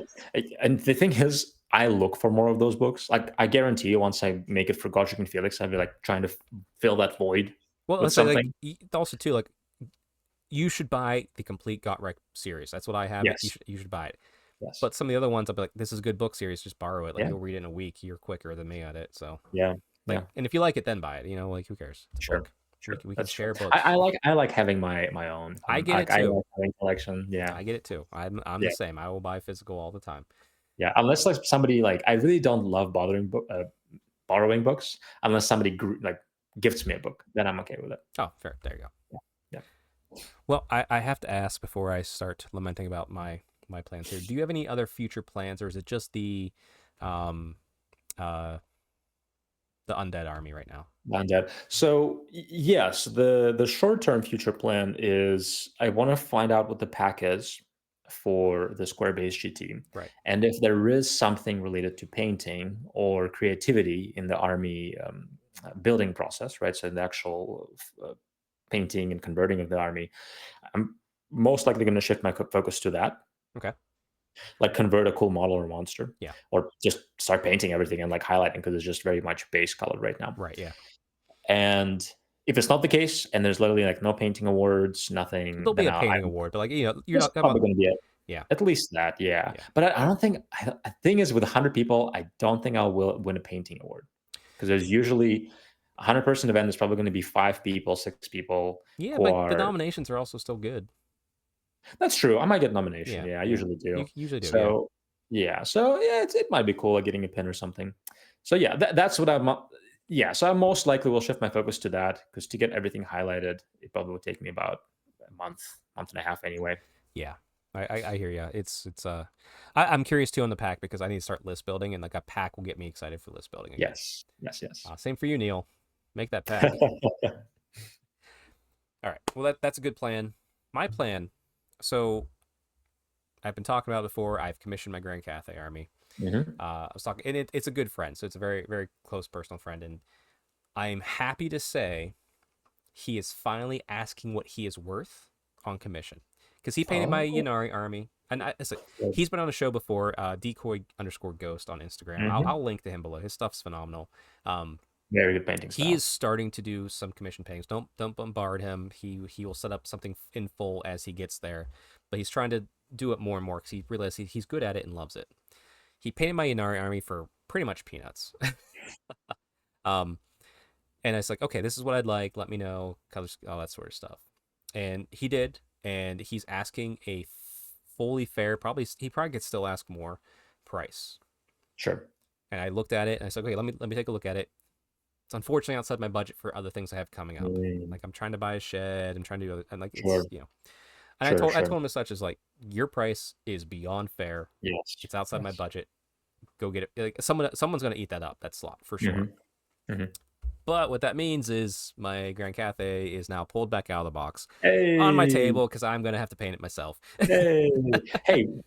Speaker 2: and the thing is, I look for more of those books. Like, I guarantee you, once I make it for Godric and Felix, I'll be like trying to fill that void
Speaker 1: Well,
Speaker 2: with
Speaker 1: let's say like
Speaker 2: something.
Speaker 1: also too like you should buy the complete Gotrek series. That's what I have. It.
Speaker 2: Yes.
Speaker 1: You should buy it.
Speaker 2: Yes.
Speaker 1: But some of the other ones, I'll be like, this is a good book series. Just borrow it. Like
Speaker 2: Yeah.
Speaker 1: you'll read it in a week. You're quicker than me at it. So
Speaker 2: Yeah.
Speaker 1: like,
Speaker 2: Yeah.
Speaker 1: and if you like it, then buy it. You know, like who cares? It's a
Speaker 2: Sure.
Speaker 1: book.
Speaker 2: Sure.
Speaker 1: We can
Speaker 2: That's true.
Speaker 1: share books.
Speaker 2: I like having my own.
Speaker 1: I get it
Speaker 2: I
Speaker 1: too.
Speaker 2: like having collection. Yeah.
Speaker 1: I get it too. I'm
Speaker 2: Yeah.
Speaker 1: the same. I will buy physical all the time.
Speaker 2: Yeah. Unless like somebody like I really don't love borrowing books unless somebody like gifts me a book, then I'm okay with it.
Speaker 1: Oh, fair. There you go.
Speaker 2: Yeah. Yeah.
Speaker 1: Well, I have to ask before I start lamenting about my plans here. Do you have any other future plans, or is it just um, uh, the undead army right now?
Speaker 2: Undead. So yes, the short term future plan is I want to find out what the pack is for the Square Base GT,
Speaker 1: Right.
Speaker 2: and if there is something related to painting or creativity in the army building process, right? So the actual painting and converting of the army, I'm most likely going to shift my focus to that.
Speaker 1: Okay.
Speaker 2: Like convert a cool model or monster.
Speaker 1: Yeah.
Speaker 2: Or just start painting everything and like highlighting because it's just very much base colored right now.
Speaker 1: Right. Yeah.
Speaker 2: And if it's not the case, and there's literally like no painting awards, nothing,
Speaker 1: There'll be
Speaker 2: then
Speaker 1: a painting award, but like you're
Speaker 2: there's
Speaker 1: not
Speaker 2: probably
Speaker 1: about.
Speaker 2: going to be
Speaker 1: Yeah.
Speaker 2: at least that, yeah.
Speaker 1: Yeah.
Speaker 2: But I don't think. The thing is, with 100 people, I don't think I'll win a painting award because there's usually 100-person event. There's probably going to be 5 people, 6 people.
Speaker 1: Yeah,
Speaker 2: who
Speaker 1: but
Speaker 2: are.
Speaker 1: The nominations are also still good.
Speaker 2: That's true. I might get nomination.
Speaker 1: Yeah.
Speaker 2: Yeah, I usually do.
Speaker 1: You usually do.
Speaker 2: So so yeah, it might be cool like getting a pin or something. So yeah, that's what I'm. Yeah, so I most likely will shift my focus to that because to get everything highlighted, it probably would take me about a month and a half anyway.
Speaker 1: Yeah. I hear you. I'm curious too on the pack because I need to start list building, and like a pack will get me excited for list building again.
Speaker 2: Yes.
Speaker 1: Same for you, Neil. Make that pack. All right. Well, that's a good plan. My plan. So I've been talking about it before. I've commissioned my Grand Cathay army. I was talking, and it's a good friend, so it's a very, very close personal friend, and I'm happy to say he is finally asking what he is worth on commission because he painted my Yanari army, and he's been on a show before, decoy_ghost on Instagram. I'll link to him below. His stuff's phenomenal.
Speaker 2: Very good painting style.
Speaker 1: He is starting to do some commission paintings. Don't bombard him. He will set up something in full as he gets there, but he's trying to do it more and more because he realizes he's good at it and loves it. He painted my Yanari army for pretty much peanuts. And I was like, okay, this is what I'd like. Let me know, colors, all that sort of stuff. And he did, and he's asking a fully fair, he probably could still ask more price.
Speaker 2: Sure.
Speaker 1: And I looked at it and I said, okay, let me take a look at it. It's unfortunately outside my budget for other things I have coming up. Like I'm trying to buy a shed, I'm trying to do other, and like it's And I told him as such as like your price is beyond fair.
Speaker 2: Yes.
Speaker 1: It's outside my budget. Go get it. Like someone's gonna eat that up, that slot for sure. But what that means is my Grand Cathay is now pulled back out of the box on my table because I'm gonna have to paint it myself.
Speaker 2: Hey,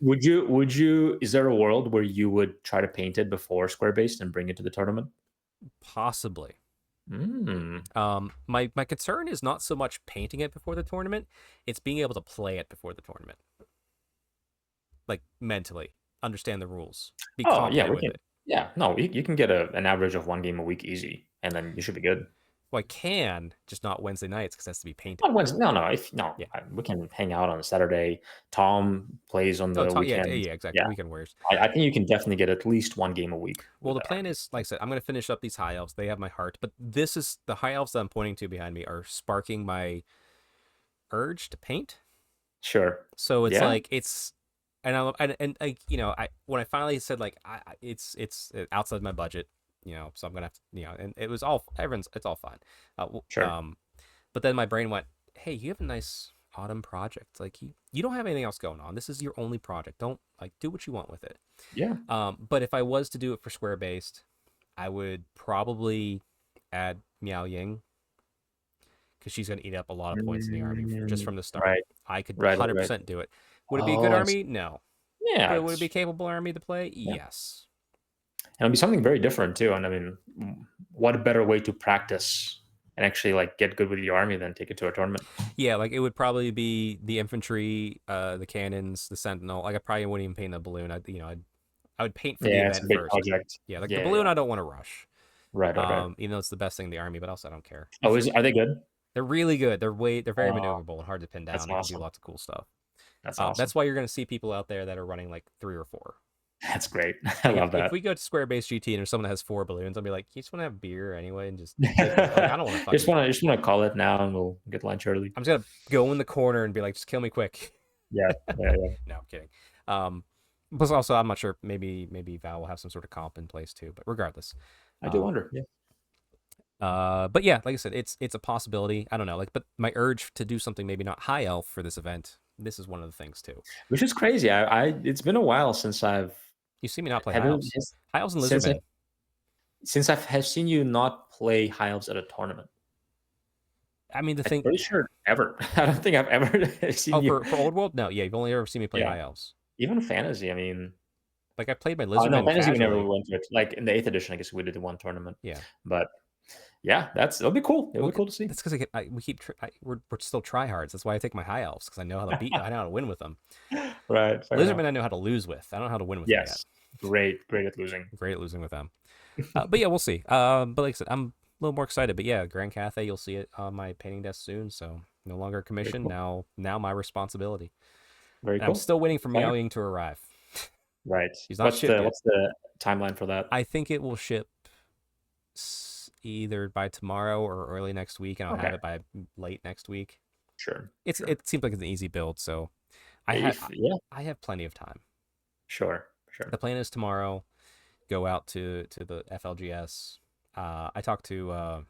Speaker 2: would you? Is there a world where you would try to paint it before Square Based and bring it to the tournament?
Speaker 1: Possibly. My concern is not so much painting it before the tournament; it's being able to play it before the tournament, like mentally understand the rules. Be confident with it.
Speaker 2: Yeah, no, you can get an average of 1 game a week easy, and then you should be good.
Speaker 1: Well, I can, just not Wednesday nights because it has to be painted.
Speaker 2: On Wednesday, we can hang out on a Saturday. Tom plays on the weekend.
Speaker 1: Yeah, exactly.
Speaker 2: Yeah.
Speaker 1: Weekend warriors.
Speaker 2: I think you can definitely get at least 1 game a week.
Speaker 1: Well, the plan is, like I said, I'm going to finish up these high elves. They have my heart, but this is the high elves that I'm pointing to behind me are sparking my urge to paint.
Speaker 2: Sure.
Speaker 1: So it's like it's. And when I finally said like it's outside my budget, so I'm gonna have to, and it was all it's all fine.
Speaker 2: Sure.
Speaker 1: But then my brain went, hey, you have a nice autumn project. Like you don't have anything else going on. This is your only project. Don't do what you want with it.
Speaker 2: Yeah.
Speaker 1: But if I was to do it for Square Based, I would probably add Miao Ying because she's gonna eat up a lot of points in the army just from the start.
Speaker 2: Right.
Speaker 1: I could 100% do it. Would it be a good army? No.
Speaker 2: Yeah.
Speaker 1: But would it be a capable army to play? Yeah. Yes.
Speaker 2: And it'll be something very different too. And I mean, what a better way to practice and actually like get good with your army than take it to a tournament.
Speaker 1: Yeah, like it would probably be the infantry, the cannons, the sentinel. Like I probably wouldn't even paint the balloon. I would paint for the event
Speaker 2: it's a big
Speaker 1: first.
Speaker 2: Project.
Speaker 1: Yeah, like the balloon I don't want to rush.
Speaker 2: Right.
Speaker 1: Even though it's the best thing in the army, but also I don't care.
Speaker 2: Are they good?
Speaker 1: They're really good. They're very
Speaker 2: Oh,
Speaker 1: maneuverable and hard to pin
Speaker 2: that's
Speaker 1: down. They can do
Speaker 2: awesome.
Speaker 1: lots of cool stuff.
Speaker 2: That's awesome.
Speaker 1: That's why you're going to see people out there that are running like 3 or 4.
Speaker 2: That's great. I
Speaker 1: Like
Speaker 2: love
Speaker 1: if
Speaker 2: that.
Speaker 1: we go to Square Base GT and there's someone that has 4 balloons, I'll be like, you just want to have beer anyway and just take it. Like I don't want to fucking.
Speaker 2: Just wanna call it now, and we'll get lunch early.
Speaker 1: I'm just gonna go in the corner and be like, just kill me quick.
Speaker 2: Yeah, yeah, yeah.
Speaker 1: No, I'm kidding. Plus also I'm not sure. Maybe Val will have some sort of comp in place too. But regardless,
Speaker 2: I do
Speaker 1: um,
Speaker 2: wonder. Yeah.
Speaker 1: but yeah, like I said, it's a possibility. I don't know. Like, but my urge to do something maybe not high elf for this event. This is one of the things too.
Speaker 2: Which is crazy. It's been a while since I've
Speaker 1: You see me not play
Speaker 2: have
Speaker 1: high
Speaker 2: you
Speaker 1: elves. High elves and
Speaker 2: since I
Speaker 1: lizardmen.
Speaker 2: since I have seen you not play high elves at a tournament.
Speaker 1: I mean, the
Speaker 2: I'm
Speaker 1: thing.
Speaker 2: pretty sure ever. I don't think I've ever seen
Speaker 1: Oh,
Speaker 2: you.
Speaker 1: for old world, no. Yeah, you've only ever seen me play
Speaker 2: Yeah,
Speaker 1: high elves.
Speaker 2: even fantasy. I mean,
Speaker 1: Like I played my
Speaker 2: oh no,
Speaker 1: lizardmen
Speaker 2: fantasy we never
Speaker 1: casually.
Speaker 2: went to it. Like in the 8th edition, I guess we did the one tournament.
Speaker 1: Yeah.
Speaker 2: But yeah, it'll be cool. It'll
Speaker 1: Well,
Speaker 2: be cool to see.
Speaker 1: that's because we keep we're still tryhards. That's why I take my high elves because I know how to beat. I know how to win with them.
Speaker 2: Right. Fair enough.
Speaker 1: Lizardmen I know how to lose with. I don't know how to win with them yet.
Speaker 2: Yes. Great at losing.
Speaker 1: Great at losing with them. But yeah, we'll see. But like I said, I'm a little more excited. But yeah, Grand Cathay, you'll see it on my painting desk soon. So no longer
Speaker 2: Very
Speaker 1: commission.
Speaker 2: cool.
Speaker 1: Now my responsibility.
Speaker 2: Very
Speaker 1: And I'm
Speaker 2: cool.
Speaker 1: still waiting for
Speaker 2: Fire.
Speaker 1: Meowing to arrive.
Speaker 2: Right.
Speaker 1: He's not shipped yet.
Speaker 2: What's the timeline for that?
Speaker 1: I think it will ship either by tomorrow or early next week, and I'll have it by late next week.
Speaker 2: Sure.
Speaker 1: It seems like it's an easy build, so I have plenty of time.
Speaker 2: Sure.
Speaker 1: The plan is tomorrow, go out to the FLGS. I talked to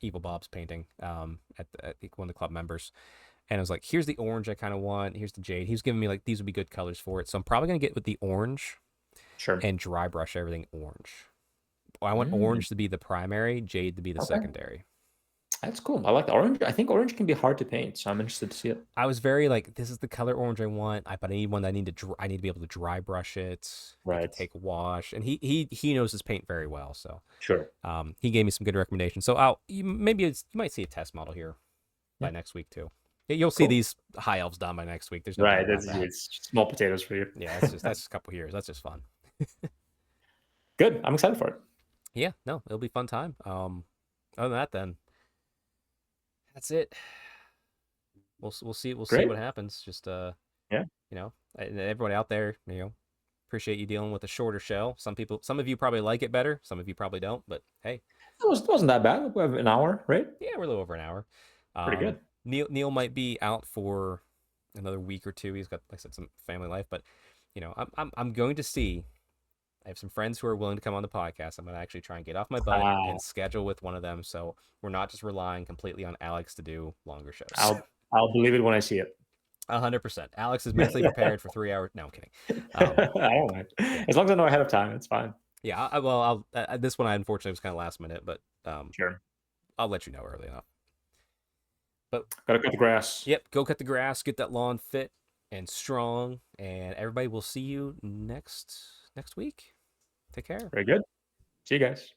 Speaker 1: Evil Bob's painting at one of the club members, and I was like, here's the orange I kind of want. Here's the jade. He was giving me like these would be good colors for it, so I'm probably gonna get with the orange.
Speaker 2: Sure.
Speaker 1: And dry brush everything orange. I want orange to be the primary, jade to be the secondary.
Speaker 2: That's cool. I like the orange. I think orange can be hard to paint, so I'm interested to see it.
Speaker 1: I was very like, this is the color orange I want, but I need one that I need to be able to dry brush it,
Speaker 2: right?
Speaker 1: Take a wash, and he knows his paint very well, so
Speaker 2: sure.
Speaker 1: He gave me some good recommendations. So you might see a test model here by next week too. You'll see these high elves done by next week. There's no
Speaker 2: right. It's small potatoes for you.
Speaker 1: Yeah, that's just a couple years. That's just fun.
Speaker 2: Good. I'm excited for it.
Speaker 1: Yeah, no, it'll be a fun time. Other than that, then that's it. We'll see what happens. Just everybody out there, appreciate you dealing with a shorter show. Some of you probably like it better. Some of you probably don't. But hey,
Speaker 2: it wasn't that bad. We have an hour, right?
Speaker 1: Yeah, we're a little over an hour.
Speaker 2: Pretty good.
Speaker 1: Neil might be out for another week or two. He's got, like I said, some family life. But I'm going to see. I have some friends who are willing to come on the podcast. I'm going to actually try and get off my butt and schedule with one of them, so we're not just relying completely on Alex to do longer shows.
Speaker 2: I'll believe it when I see it.
Speaker 1: 100%. Alex is mentally prepared for 3 hours. No, I'm kidding.
Speaker 2: I don't mind. As long as I know ahead of time, it's fine.
Speaker 1: Yeah. This one I unfortunately was kind of last minute, but
Speaker 2: sure.
Speaker 1: I'll let you know early enough. But
Speaker 2: gotta cut the grass.
Speaker 1: Yep, go cut the grass, get that lawn fit and strong, and everybody will see you next week. Take care.
Speaker 2: Very good. See you guys.